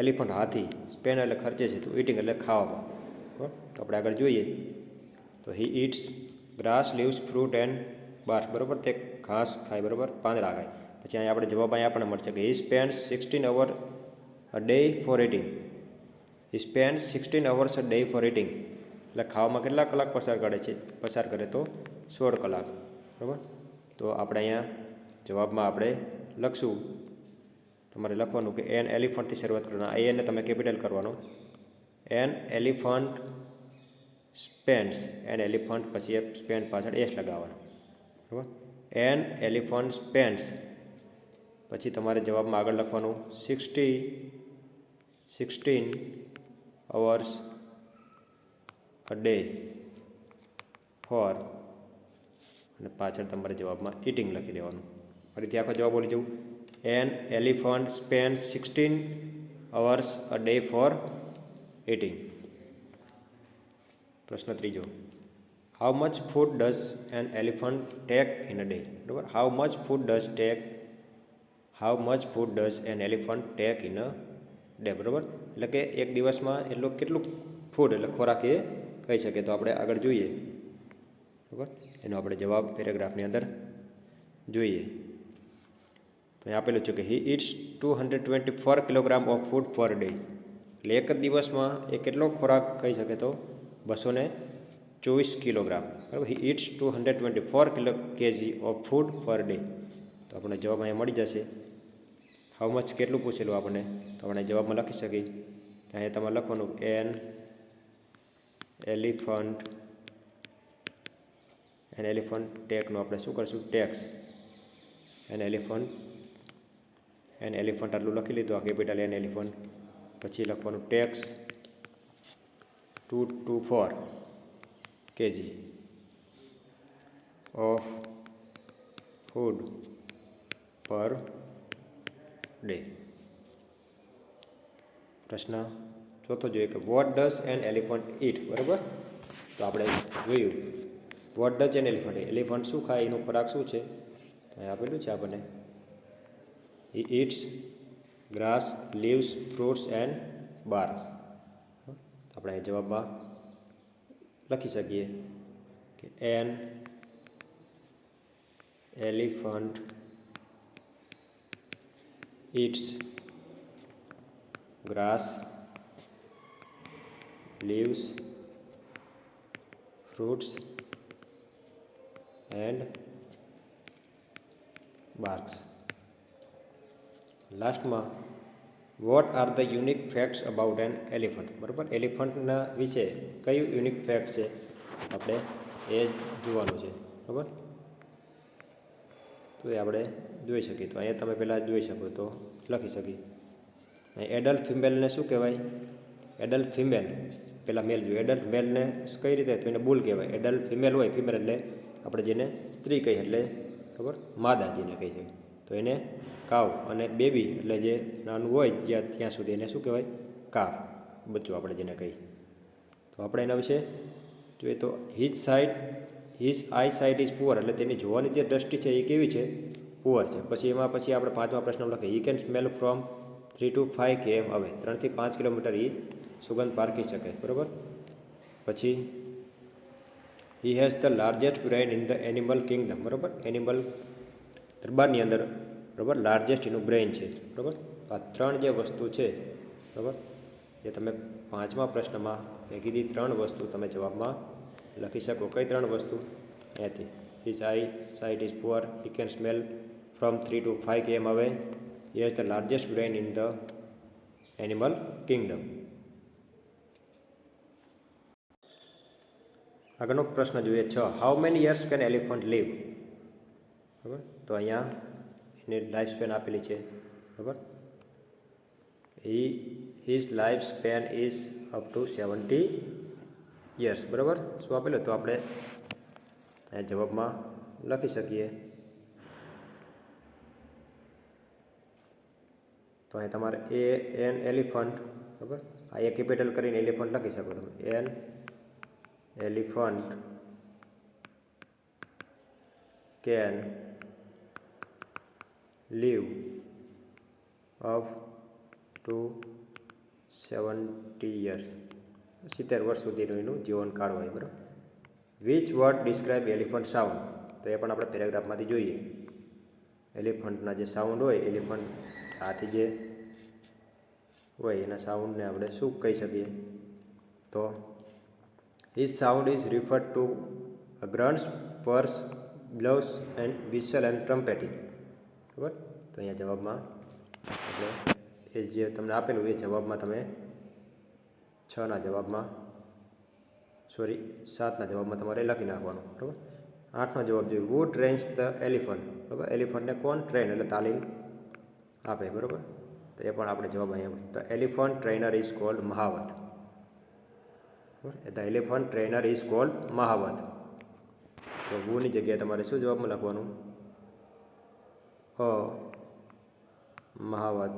Speaker 1: એલિફન્ટ હાથી, સ્પેન્ડ એટલે ખર્ચે છે, તો ઇટિંગ એટલે ખાવામાં. બરાબર, તો આપણે આગળ જોઈએ તો he eats grass, leaves, fruit and barks. બરાબર, તે ઘાસ ખાય, બરાબર, પાંદડા ખાય. પછી અહીંયા આપણે જવાબ અહીંયા આપણને મળશે કે he spend 16 hours a day for eating. He spend 16 hours a day for eating. એટલે ખાવામાં કેટલા કલાક પસાર કરે તો 16 કલાક. બરાબર, તો આપણે અહીંયા જવાબમાં આપણે લખશું, તમારે લખવાનું કે એન એલિફન્ટથી શરૂઆત કરવાના. એને તમે કેપિટલ કરવાનો. એન એલિફન્ટ સ્પેન્ડ્સ, એન એલિફન્ટ પછી સ્પેન્ડ પાછળ એસ લગાવવાનો. બરાબર, એન એલિફન્ટ સ્પેન્ડ્સ, પછી તમારે જવાબમાં આગળ લખવાનું 16 hours a day for, અને પાછળ તમારે જવાબમાં ઇટિંગ લખી દેવાનું. ફરીથી આખો જવાબ બોલી જવું. An elephant spend 16 hours a day for eating. પ્રશ્ન ત્રીજો, how much food does an elephant take in a day? બરાબર, how much food does an elephant take in a day? બરાબર, એટલે કે એક દિવસમાં કેટલું ફૂડ એટલે ખોરાક એ કહી શકે. તો આપણે આગળ જોઈએ. બરાબર, એનો આપણે જવાબ પેરેગ્રાફની અંદર જોઈએ. તો અહીં આપેલું છે કે he eats 224 kilogram of food per day. એટલે એક જ દિવસમાં એ કેટલો ખોરાક કહી શકે તો 224 કિલોગ્રામ, બરાબર. He eats 224 kg of food per day. તો આપણને જવાબ અહીંયા મળી જશે. હાઉ મચ કેટલું પૂછેલું આપણને, તો આપણે જવાબમાં લખી શકીએ. અહીંયા તમારે લખવાનું એન એલિફન્ટ ટેકનું આપણે શું કરશું, ટેક્સ. એન એલિફન્ટ આટલું લખી લીધું, આ કેપિટલ એન એલિફન્ટ. પછી લખવાનું tax 224 kg of food per day. પ્રશ્ન ચોથો જોઈએ કે વોટ ડઝ એન એલિફન્ટ ઈટ, બરાબર. તો આપણે જોયું what does an elephant, elephant શું ખાય, એનો ખોરાક શું છે, તો અહીં આપેલું છે આપણને. He eats grass, leaves, fruits and barks. આપણે જવાબમાં લખી શકીએ કે an elephant eats grass, leaves, fruits and barks. લાસ્ટમાં what are the unique facts about an elephant, બરાબર. એલિફન્ટના વિશે કયું યુનિક ફેક્ટ છે, આપણે એ જોવાનું છે, બરાબર. તો એ આપણે જોઈ શકીએ. તો અહીંયા તમે પહેલાં જોઈ શકો તો લખી શકીએ. એડલ્ટ ફિમેલને શું કહેવાય, એડલ્ટ ફિમેલ પહેલાં મેલ જોઈએ. એડલ્ટ મેલને કઈ રીતે, તો એને બુલ કહેવાય. એડલ્ટ ફિમેલ હોય, ફિમેલ એટલે આપણે જેને સ્ત્રી કહીએ, એટલે બરાબર માદા જેને કહી શકીએ. તો એને કાવ, અને બેબી એટલે જે નાનું હોય ત્યાં સુધી એને શું કહેવાય, કાફ, બચ્ચું આપણે જેને કહીએ. તો આપણે એના વિશે જોઈએ તો his eyesight is poor, એટલે તેની જોવાની જે દ્રષ્ટિ છે એ કેવી છે, પુઅર છે. પછી એમાં પછી આપણે પાંચમા પ્રશ્ન લખીએ હી can smell from 3 to 5 km અવે, 3 થી 5 કિલોમીટર એ સુગંધ પારખી શકે, બરાબર. પછી હી has the largest brain in the animal Kingdom, બરાબર. એનિમલ દરબારની અંદર, બરાબર, લાર્જેસ્ટ એનું બ્રેઇન છે, બરાબર. આ ત્રણ જે વસ્તુ છે, બરાબર, એ તમે પાંચમા પ્રશ્નમાં મેં કીધી ત્રણ વસ્તુ તમે જવાબમાં લખી શકો. કઈ ત્રણ વસ્તુ, અહીંયાથી his eyesight is poor, he can smell from 3 to 5 km away, he has the largest brain in the animal kingdom. આગળનો પ્રશ્ન જોઈએ 6. How many years can elephant live, બરાબર. તો અહીંયા એની લાઈફ સ્પેન આપેલી છે, બરાબર. His life span is up to 70 years, બરાબર. શું આપેલું, તો આપણે અહીંયા જવાબમાં લખી શકીએ. તો અહીં તમારે એન એલિફન્ટ, બરાબર, આ એ કેપિટલ કરીને એલિફન્ટ લખી શકો તમે. An elephant can live up to 70 years, 70 વર્ષ સુધીનું એનું જીવનકાળ હોય, બરાબર. Which word describe elephant sound, તો એ પણ આપણે પેરેગ્રાફમાંથી જોઈએ. એલિફન્ટના જે સાઉન્ડ હોય, એલિફન્ટ હાથી જે હોય એના સાઉન્ડને આપણે શું કહી શકીએ, તો his sound is referred to grunts, purrs, bellows and whistle and trumpeting, બરાબર. તો અહીંયા જવાબમાં એટલે એ જે તમને આપેલું એ જવાબમાં તમે 6ના જવાબમાં 7ના જવાબમાં તમારે લખી નાખવાનું, બરાબર. 8નો જવાબ જોઈએ વુ ટ્રેન્સ ધ એલિફન્ટ, બરાબર. એલિફન્ટને કોણ ટ્રેન એટલે તાલીમ આપે, બરાબર. તો એ પણ આપણે જવાબ અહીંયા, the elephant trainer is called mahout, the elephant trainer is called mahout. તો વુની જગ્યાએ તમારે શું જવાબમાં લખવાનું, મહાવત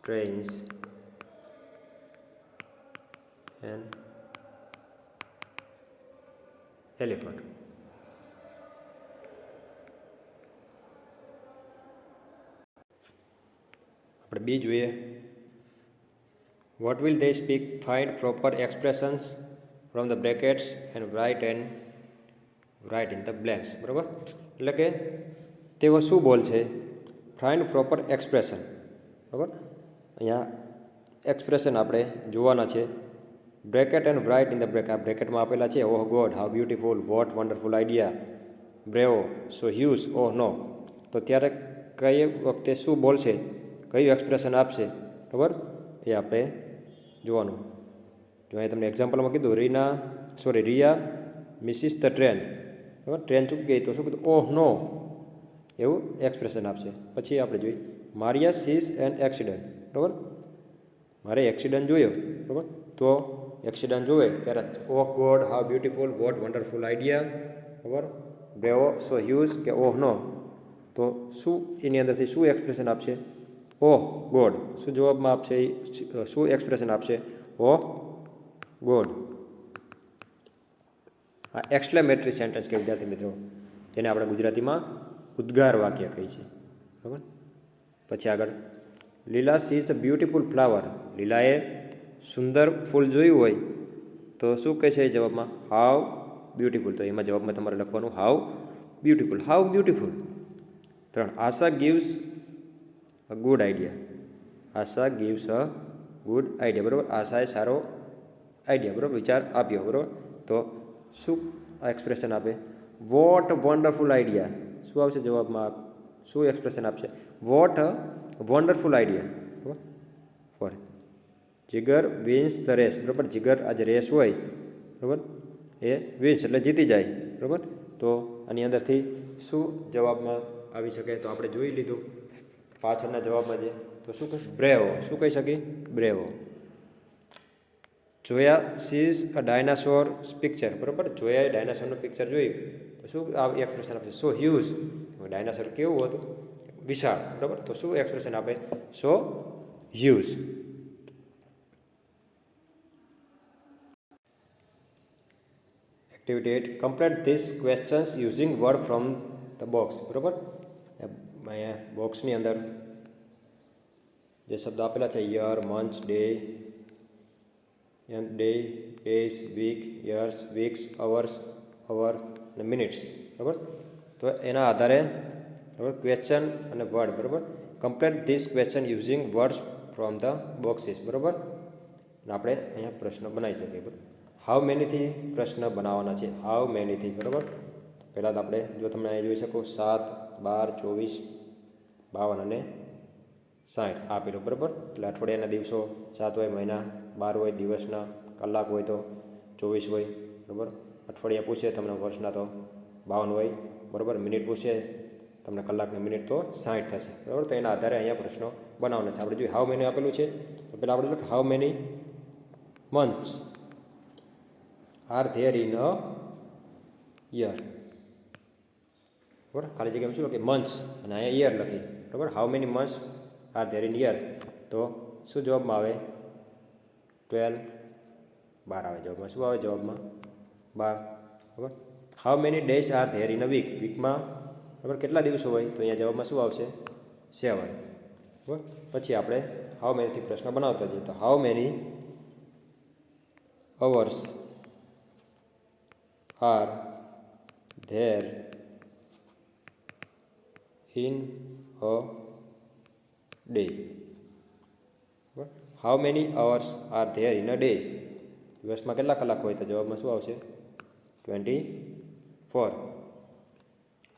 Speaker 1: ટ્રેન્સ એન એલિફન્ટ. આપણે બી જોઈએ. What will they speak, find proper expressions from the brackets and write in the blanks, બરાબર. એટલે કે તેઓ શું બોલ છે, ફાઇન્ડ પ્રોપર એક્સપ્રેશન, બરાબર. અહીંયા એક્સપ્રેશન આપણે જોવાના છે, bracket and write in the break. આ બ્રેકેટમાં આપેલા છે. Oh god, how beautiful, what wonderful idea, bravo, so huge, oh no. તો ત્યારે કઈ વખતે શું બોલશે, કયું એક્સપ્રેશન આપશે, બરાબર, એ આપણે જોવાનું. જો અહીં તમને એક્ઝામ્પલમાં કીધું, રિયા મિસિસ ધ ટ્રેન, બરાબર, ટ્રેન ચૂકી ગઈ તો શું કીધું, ઓહ નો, એવું એક્સપ્રેશન આપશે. પછી આપણે જોઈએ મારિયા સીઝ એન એક્સિડન્ટ, બરાબર, મારે એક્સિડન્ટ જોયો, બરાબર, તો એક્સિડન્ટ જોવે ત્યારે oh god, how beautiful, what wonderful idea, બરાબર, બ્રેવો, સો હ્યુઝ કે ઓહ નો. તો શું એની અંદરથી શું એક્સપ્રેશન આપશે, ઓહ ગોડ. શું જવાબમાં આપશે, શું એક્સપ્રેશન આપશે, ઓહ ગોડ. આ એક્સક્લેમેટરી સેન્ટેન્સ કે વિદ્યાર્થી મિત્રો, જેને આપણે ગુજરાતીમાં ઉદ્ગાર વાક્ય કહીએ છીએ, બરાબર. પછી આગળ, લીલા સીઝ અ બ્યુટીફુલ ફ્લાવર, લીલાએ સુંદર ફૂલ જોયું હોય તો શું કહે છે જવાબમાં, હાઉ બ્યુટીફુલ. તો એમાં જવાબમાં તમારે લખવાનું how beautiful, how beautiful. 3, Asha gives a good idea, Asha gives a good idea, બરાબર, આશાએ સારો આઈડિયા, બરાબર, વિચાર આપ્યો, બરાબર. તો શું એક્સપ્રેશન આપે, વોટ વન્ડરફુલ આઈડિયા. શું આવશે જવાબમાં, શું એક્સપ્રેશન આપશે, વોટ વન્ડરફુલ આઈડિયા, બરાબર. 4, જીગર વિન્સ ધ રેસ, બરાબર, જીગર આજે રેસ હોય, બરાબર, એ વિન્સ એટલે જીતી જાય, બરાબર. તો આની અંદરથી શું જવાબમાં આવી શકે, તો આપણે જોઈ લીધું પાછળના જવાબમાં જે, તો શું કહે, બ્રેવો. શું કહી શકીએ, બ્રેવો. જોયા સીઝ અ ડાયનાસોર પિક્ચર, બરાબર, જોયાએ ડાયનાસોરનું પિક્ચર જોયું તો શું આ એક્સપ્રેશન આપશે, સો હ્યુઝ. ડાયનાસોર કેવું હતું, વિશાળ, બરાબર, તો શું એક્સપ્રેશન આપે, so huge. Activity 8, complete this questions using word from the box, બરાબર. અહીંયા બોક્સની અંદર જે શબ્દ આપેલા છે, year, month, day, days, week, years, weeks, hours, hour અને મિનિટ્સ, બરાબર. તો એના આધારે, બરાબર, ક્વેશ્ચન અને વર્ડ, બરાબર, complete this question using words from the boxes, બરાબર. અને આપણે અહીંયા પ્રશ્ન બનાવી શકીએ, બરાબર. હાઉ મેનીથી પ્રશ્ન બનાવવાના છે, હાઉ મેનીથી, બરાબર. પહેલાં તો આપણે જો તમને અહીં જોઈ શકો 7, 12, 24, 52 અને 60 આપેલું, બરાબર. એટલે અઠવાડિયાના દિવસો 7 હોય, મહિના 12 હોય, દિવસના કલાક હોય તો 24 હોય, બરાબર. અઠવાડિયા પૂછે તમને વર્ષના તો 52 હોય, બરાબર. મિનિટ પૂછે તમને કલાકની મિનિટ તો 60 થશે, બરાબર. તો એના આધારે અહીંયા પ્રશ્નો બનાવવાના છે. આપણે જોઈએ હાઉ મેની આપેલું છે તો પહેલાં આપણે લખીએ how many months R there in a year, બરાબર. ખાલી જગ્યામાં શું લખીએ, મંથ્સ, અને અહીંયા યર લખીએ, બરાબર. How many months R there in year, તો શું જવાબમાં આવે, 12, 12 આવે જવાબમાં. શું આવે જવાબમાં, 12, બરાબર. How many days are there in a week, વીકમાં, બરાબર, કેટલા દિવસો હોય, તો અહીંયા જવાબમાં શું આવશે, 7, બરાબર. પછી આપણે હાઉ મેનીથી પ્રશ્ન બનાવતા જઈએ. તો how many hours are there in a day, બરાબર. How many hours are there in a day, દિવસમાં કેટલા કલાક હોય, તો જવાબમાં શું આવશે, 24.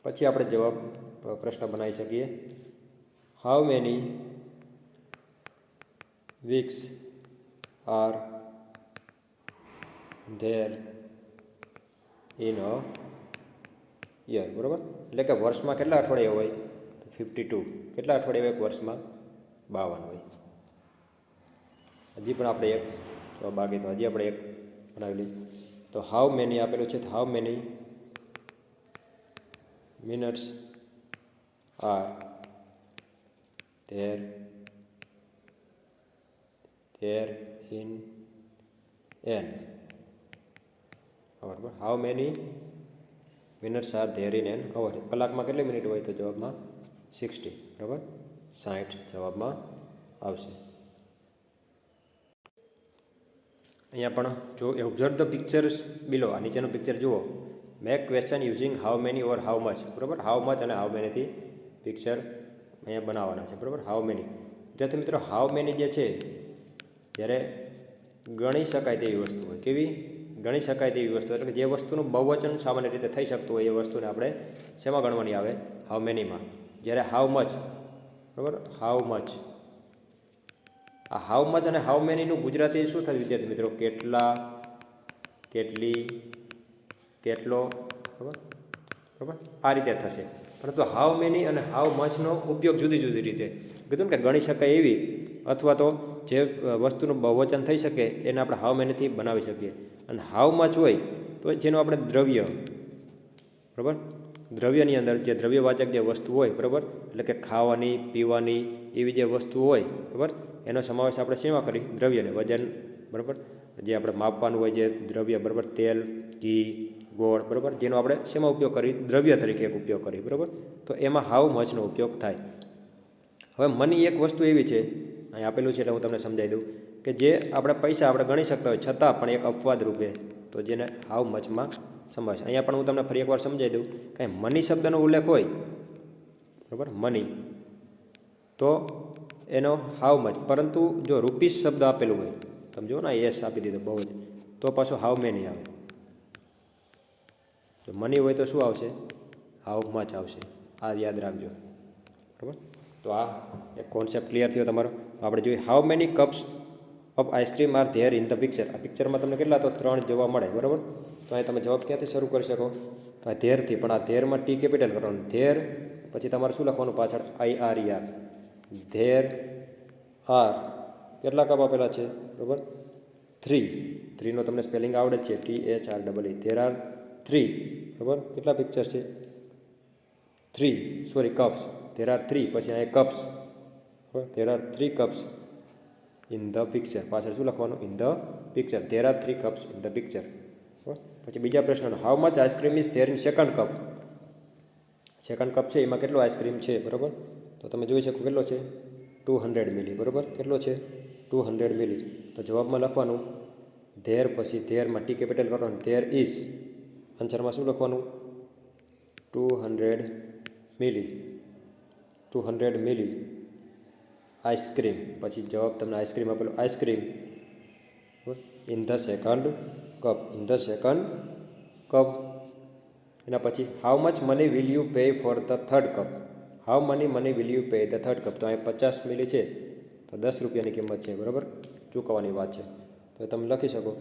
Speaker 1: પછી આપણે જવાબ પ્રશ્ન બનાવી શકીએ, how many weeks are there in a year, બરાબર. એટલે કે વર્ષમાં કેટલા અઠવાડિયા હોય, તો 52. કેટલા અઠવાડિયા હોય એક વર્ષમાં, 52 હોય. હજી પણ આપણે એક જવાબ બાકી, તો હજી આપણે એક બનાવી લઈએ. તો હાઉ મેની આપેલું છે, તો how many minutes are there in an hour, બરાબર. How many minutes are there in an hour, કલાકમાં કેટલી મિનિટ હોય, તો જવાબમાં 60, બરાબર, 60 જવાબમાં આવશે. અહીંયા પણ જો ઓબ્ઝર્વ ધ પિક્ચર્સ બિલો, આ નીચેનું પિક્ચર જુઓ, make question using how many or how much, બરાબર. હાઉ મચ અને હાઉ મેનીથી પિક્ચર અહીંયા બનાવવાના છે, બરાબર. હાઉ મેની, વિદ્યાર્થી મિત્રો હાઉ મેની જે છે, જ્યારે ગણી શકાય તેવી વસ્તુ હોય. કેવી? ગણી શકાય તેવી વસ્તુ, એટલે કે જે વસ્તુનું બહુવચન સામાન્ય રીતે થઈ શકતું હોય એ વસ્તુને આપણે શેમાં ગણવાની આવે? હાઉ મેનીમાં. જ્યારે હાઉ મચ, બરાબર, હાઉ મચ, આ હાઉ મચ અને હાઉ મેનીનું ગુજરાતી શું થયું વિદ્યાર્થી મિત્રો? કેટલા, કેટલી, કેટલો, બરાબર, બરાબર, આ રીતે થશે. પરંતુ હાઉ મેની અને હાઉ મચનો ઉપયોગ જુદી જુદી રીતે કીધું ને, કે ગણી શકાય એવી અથવા તો જે વસ્તુનું બહુવચન થઈ શકે એને આપણે હાઉ મેનીથી બનાવી શકીએ. અને હાઉ મચ હોય તો જેનું આપણે દ્રવ્ય, બરાબર, દ્રવ્યની અંદર જે દ્રવ્યવાચક જે વસ્તુ હોય, બરાબર, એટલે કે ખાવાની, પીવાની એવી જે વસ્તુ હોય, બરાબર, એનો સમાવેશ આપણે શેમાં કરી? દ્રવ્યને, વજન, બરાબર, જે આપણે માપવાનું હોય જે દ્રવ્ય, બરાબર, તેલ, ઘી, ગોળ, બરાબર, જેનો આપણે શેમાં ઉપયોગ કરી? દ્રવ્ય તરીકે ઉપયોગ કરી, બરાબર. તો એમાં હાઉ મચનો ઉપયોગ થાય. હવે મની એક વસ્તુ એવી છે, અહીં આપેલું છે એટલે હું તમને સમજાવી દઉં, કે જે આપણે પૈસા આપણે ગણી શકતા હોય છતાં પણ એક અપવાદ રૂપે, તો જેને હાઉ મચમાં સમાવેશ. અહીંયા પણ હું તમને ફરી એકવાર સમજાવી દઉં કે મની શબ્દનો ઉલ્લેખ હોય, બરાબર, મની, તો એનો હાઉ મચ. પરંતુ જો રૂપીસ શબ્દ આપેલું હોય, તમે જુઓ ને એસ આપી દીધો બહુ જ, તો પાછું હાઉ મેની આવે. જો મની હોય તો શું આવશે? હાઉ મચ આવશે. આ યાદ રાખજો, બરાબર. તો આ એક કોન્સેપ્ટ ક્લિયર થયો તમારો. આપણે જોઈએ how many cups of ice cream R there in the picture. આ પિક્ચરમાં તમને કેટલા? તો 3 જોવા મળે, બરાબર. તો અહીં તમે જવાબ ક્યાંથી શરૂ કરી શકો? તો આ ધેરથી, પણ આ ધેરમાં ટી કેપિટલ કરવાનું. ધેર પછી તમારે શું લખવાનું પાછળ? IRER. ધેર આર કેટલા કપ આપેલા છે? બરાબર, 3. 3નો તમને સ્પેલિંગ આવડે જ છે, THREE. ધેર આર 3, બરાબર. કેટલા પિક્ચર છે? 3, સોરી કપ્સ. ધેર આર 3, પછી અહીંયા કપ્સ, બરાબર. There are 3 cups in the picture. પાછળ શું લખવાનું? In the picture. There are 3 cups in the picture. પછી બીજા પ્રશ્નનો how much ice cream is there in second cup. Second cup છે એમાં કેટલો આઈસ્ક્રીમ છે, બરાબર. તો તમે જોઈ શકો કેટલો છે? 200 મિલી, બરાબર. કેટલો છે? 200 મિલી. તો જવાબમાં લખવાનું ધેર, પછી ધેરમાં ટી કેપિટલ કરવાનું. ધેર ઇઝ, આન્સરમાં શું લખવાનું? 200 મિલી. 200 મિલી આઈસ્ક્રીમ. પછી જવાબ તમને આઈસ્ક્રીમ આપેલો, ice cream in the second cup. In the second cup. એના પછી how much money will you pay for the third cup. How money will you pay the third cup. તો અહીં 50 મિલી છે તો 10 રૂપિયાની કિંમત છે, બરાબર, ચૂકવવાની વાત છે. તો તમે લખી શકો.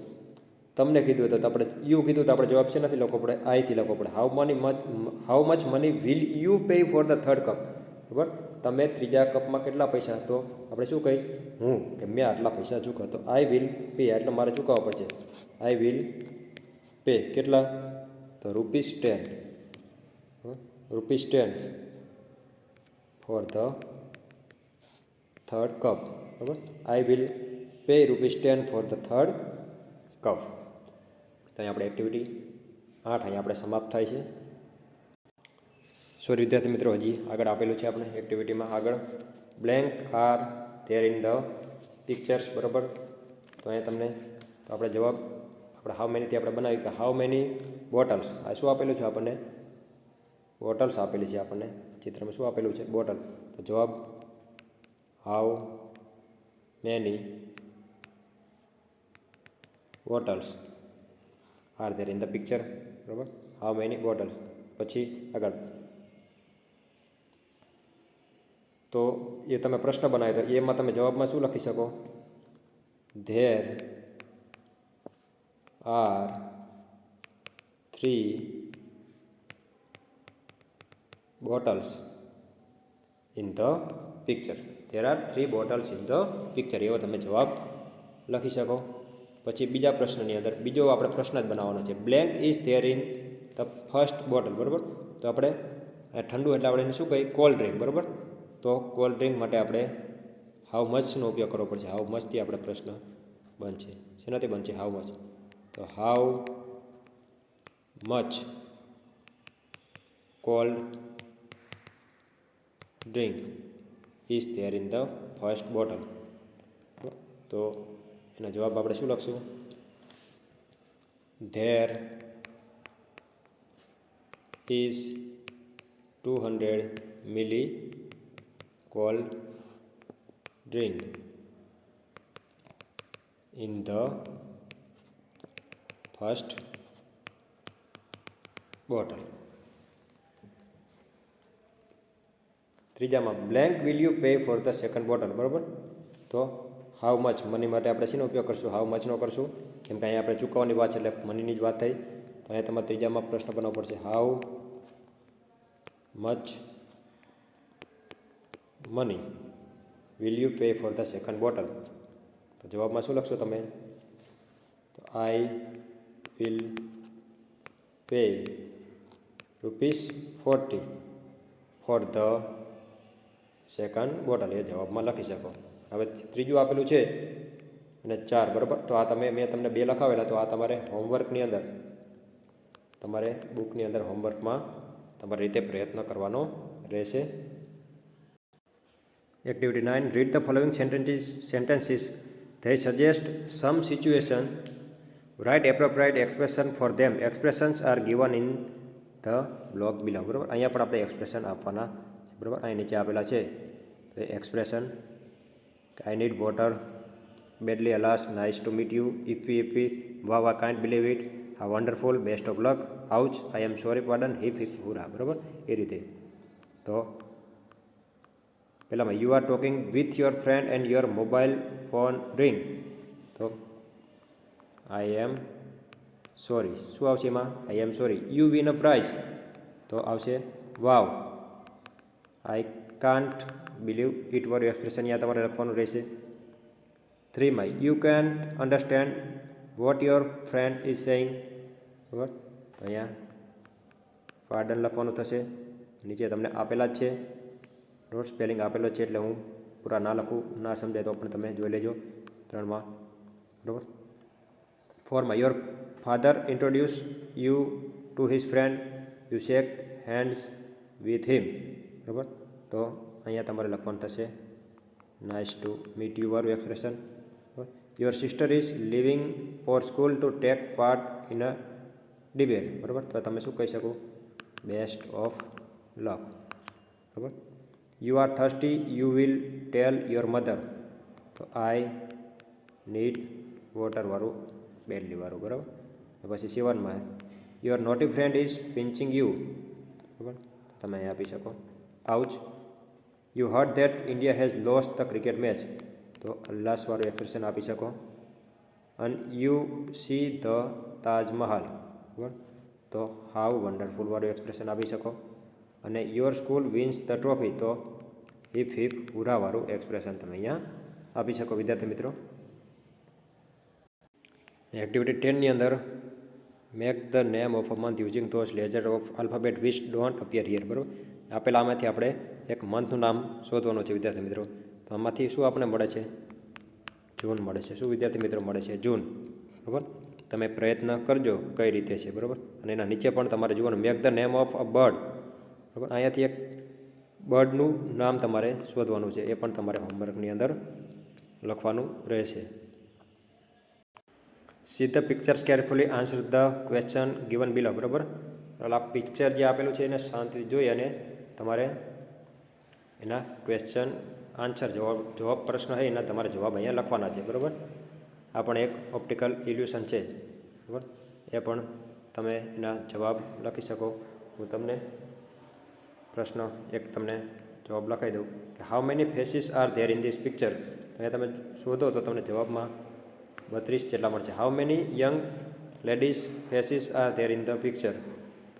Speaker 1: તમને કીધું તો આપણે યુ કીધું તો આપણે જવાબ છે નથી લખવો પડે? આઈથી લખવો પડે. How much money will you pay for the third cup, બરાબર. તમે ત્રીજા કપમાં કેટલા પૈસા? તો આપણે શું કહી? હું, કે મેં આટલા પૈસા ચૂકવા. તો આઈ વિલ પે, એટલે મારે ચૂકવવા પડશે. આઈ વિલ પે કેટલા? તો ₹10. ₹10 ફોર ધ થર્ડ કપ, બરાબર. આઈ will pay ₹10 for the third cup. તો અહીં આપણે એક્ટિવિટી 8 અહીં આપણે સમાપ્ત થાય છે. સોરી વિદ્યાર્થી મિત્રો, હજી આગળ આપેલું છે આપણે એક્ટિવિટીમાં આગળ blank R there in the pictures, બરાબર. તો અહીંયા તમને તો આપણે જવાબ આપણે હાઉ મેનીથી આપણે બનાવ્યું કે હાઉ મેની બોટલ્સ. આ શું આપેલું છે આપણને? બોટલ્સ આપેલી છે આપણને ચિત્રમાં. શું આપેલું છે? બોટલ. તો જવાબ how many bottles are there in the picture, બરાબર. How many bottles. પછી આગળ તો એ તમે પ્રશ્ન બનાવ્યો તો એમાં તમે જવાબમાં શું લખી શકો? There are 3 bottles in the picture. There are 3 bottles in the picture. એવો તમે જવાબ લખી શકો. પછી બીજા પ્રશ્નની અંદર બીજો આપણે પ્રશ્ન જ બનાવવાનો છે. Blank is there in the first bottle, બરાબર. તો આપણે ઠંડુ એટલે આપણે એને શું કહીએ? કોલ્ડ ડ્રિંક, બરાબર. તો કોલ્ડ ડ્રિંક માટે આપણે હાઉ મચનો ઉપયોગ કરવો પડશે. હાઉ મચથી આપણે પ્રશ્ન બનશે. શેનાથી બનશે? How much. તો how much cold drink is there in the first bottle. તો એનો જવાબ આપણે શું લખશું? There is 200 ml cold drink in the first bottle. ત્રીજામાં blank will you pay for the second bottle. બરાબર, તો હાઉ મચ મની માટે આપણે શેનો ઉપયોગ કરશું? હાઉ મચનો કરશું, કેમ કે અહીંયા આપણે ચૂકવવાની વાત છે એટલે મનીની જ વાત થઈ. તો અહીંયા તમારે ત્રીજામાં પ્રશ્ન બનાવવો પડશે, how much money will you pay for the second bottle. તો જવાબમાં શું લખશો તમે? તો I will pay ₹40 for the second bottle. એ જવાબમાં લખી શકો. હવે ત્રીજું આપેલું છે અને 4. બરાબર, તો આ મેં તમને 2 લખાવેલા, તો આ તમારે હોમવર્કની અંદર, તમારે બુકની અંદર હોમવર્કમાં તમારી રીતે પ્રયત્ન કરવાનો રહેશે. Activity 9, read the following sentences. They suggest some situation. Write appropriate expression for them. Expressions are given in the block below. બરાબર, અહીંયા પણ આપણે એક્સપ્રેશન આપવાના. બરાબર, અહીં નીચે આપેલા છે તો એ expression, I need water, badly alas, nice to meet you, yippee, wow, I can't believe it, આ wonderful, best of luck, ouch, I am sorry pardon, hip hurrah. બરાબર, એ રીતે. તો પહેલાંમાં you are talking with your friend and your mobile phone ring. તો I am sorry. શું આવશે એમાં? I am sorry. You win a prize. તો આવશે wow. I can't believe it વાળું એક્સપ્રેશન અહીંયા તમારે લખવાનું રહેશે. 3માં you can understand what your friend is saying. બરાબર, તો અહીંયા પાર્ડન લખવાનું થશે. નીચે તમને આપેલા જ છે, નોટ સ્પેલિંગ આપેલો છે એટલે હું પૂરા ના લખું, ના સમજાય તો પણ તમે જોઈ લેજો. 3માં. બરાબર. 4માં your father introduce you to his friend, you shake hands with him. બરાબર, તો અહીંયા તમારે લખવાનું થશે નાઇસ ટુ મીટ યુ વાળું expression. Your sister is leaving for school to take part in a debate. બરાબર, તો તમે શું કહી શકો? Best of luck. બરાબર. You are thirsty, you will tell your mother. તો આઈ નીડ વોટર વાળું, બેડલી વાળું. બરાબર, પછી 7માં your naughty friend is pinching you. બરાબર, તમે અહીં આપી શકો ouch. You heard that India has lost the cricket match. તો અલ્લાસવાળું એક્સપ્રેશન આપી શકો. અને યુ સી ધ તાજમહાલ. બરાબર, તો હાઉ વન્ડરફુલ વાળું એક્સપ્રેશન આપી શકો. અને your school wins the trophy. તો હિપ હિપ હુરાવાળું એક્સપ્રેશન તમે અહીંયા આપી શકો. વિદ્યાર્થી મિત્રો, એક્ટિવિટી 10ની અંદર make the name of a month using those letter of alphabet which don't appear here. બરાબર, આપેલા આમાંથી આપણે એક મંથનું નામ શોધવાનું છે વિદ્યાર્થી મિત્રો. તો આમાંથી શું આપણને મળે છે? જૂન મળે છે. શું વિદ્યાર્થી મિત્રો મળે છે? જૂન. બરાબર, તમે પ્રયત્ન કરજો કઈ રીતે છે. બરાબર, અને એના નીચે પણ તમારે જોવાનું make the name of a bird. બરાબર, અહીંયાથી એક બર્ડનું નામ તમારે શોધવાનું છે, એ પણ તમારે હોમવર્કની અંદર લખવાનું રહેશે. See the pictures carefully, answer the question given below. બરાબર, એટલે આ પિક્ચર જે આપેલું છે એને શાંતિથી જોઈ અને તમારે એના ક્વેશ્ચન આન્સર, જવાબ પ્રશ્ન છે એના તમારે જવાબ અહીંયા લખવાના છે. બરાબર, આ પણ એક ઓપ્ટિકલ ઇલ્યુશન છે. બરાબર, એ પણ તમે એના જવાબ લખી શકો. હું તમને પ્રશ્ન એક તમને જવાબ લખાઈ દઉં કે how many faces are there in this picture. અહીંયા તમે શોધો તો તમને જવાબમાં 32 જેટલા મળશે. How many young ladies faces are there in the picture.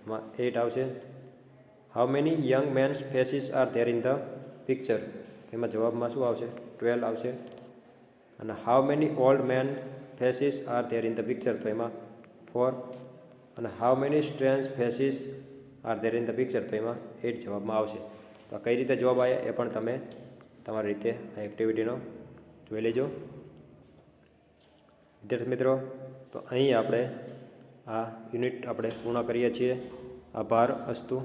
Speaker 1: એમાં 8 આવશે. How many young men's faces are there in the picture. એમાં જવાબમાં શું આવશે? 12 આવશે. અને how many old man faces are there in the picture. તો એમાં 4. અને how many strange faces are there in the picture. તો એમાં 8 જવાબમાં આવશે. તો કઈ રીતે જવાબ આવ્યા એ પણ તમે તમારી રીતે આ એક્ટિવિટીનો જોઈ લેજો. વિદ્યાર્થી મિત્રો, તો અહીં આપણે આ યુનિટ આપણે પૂર્ણ કરીએ છીએ. આભાર અસ્તુ.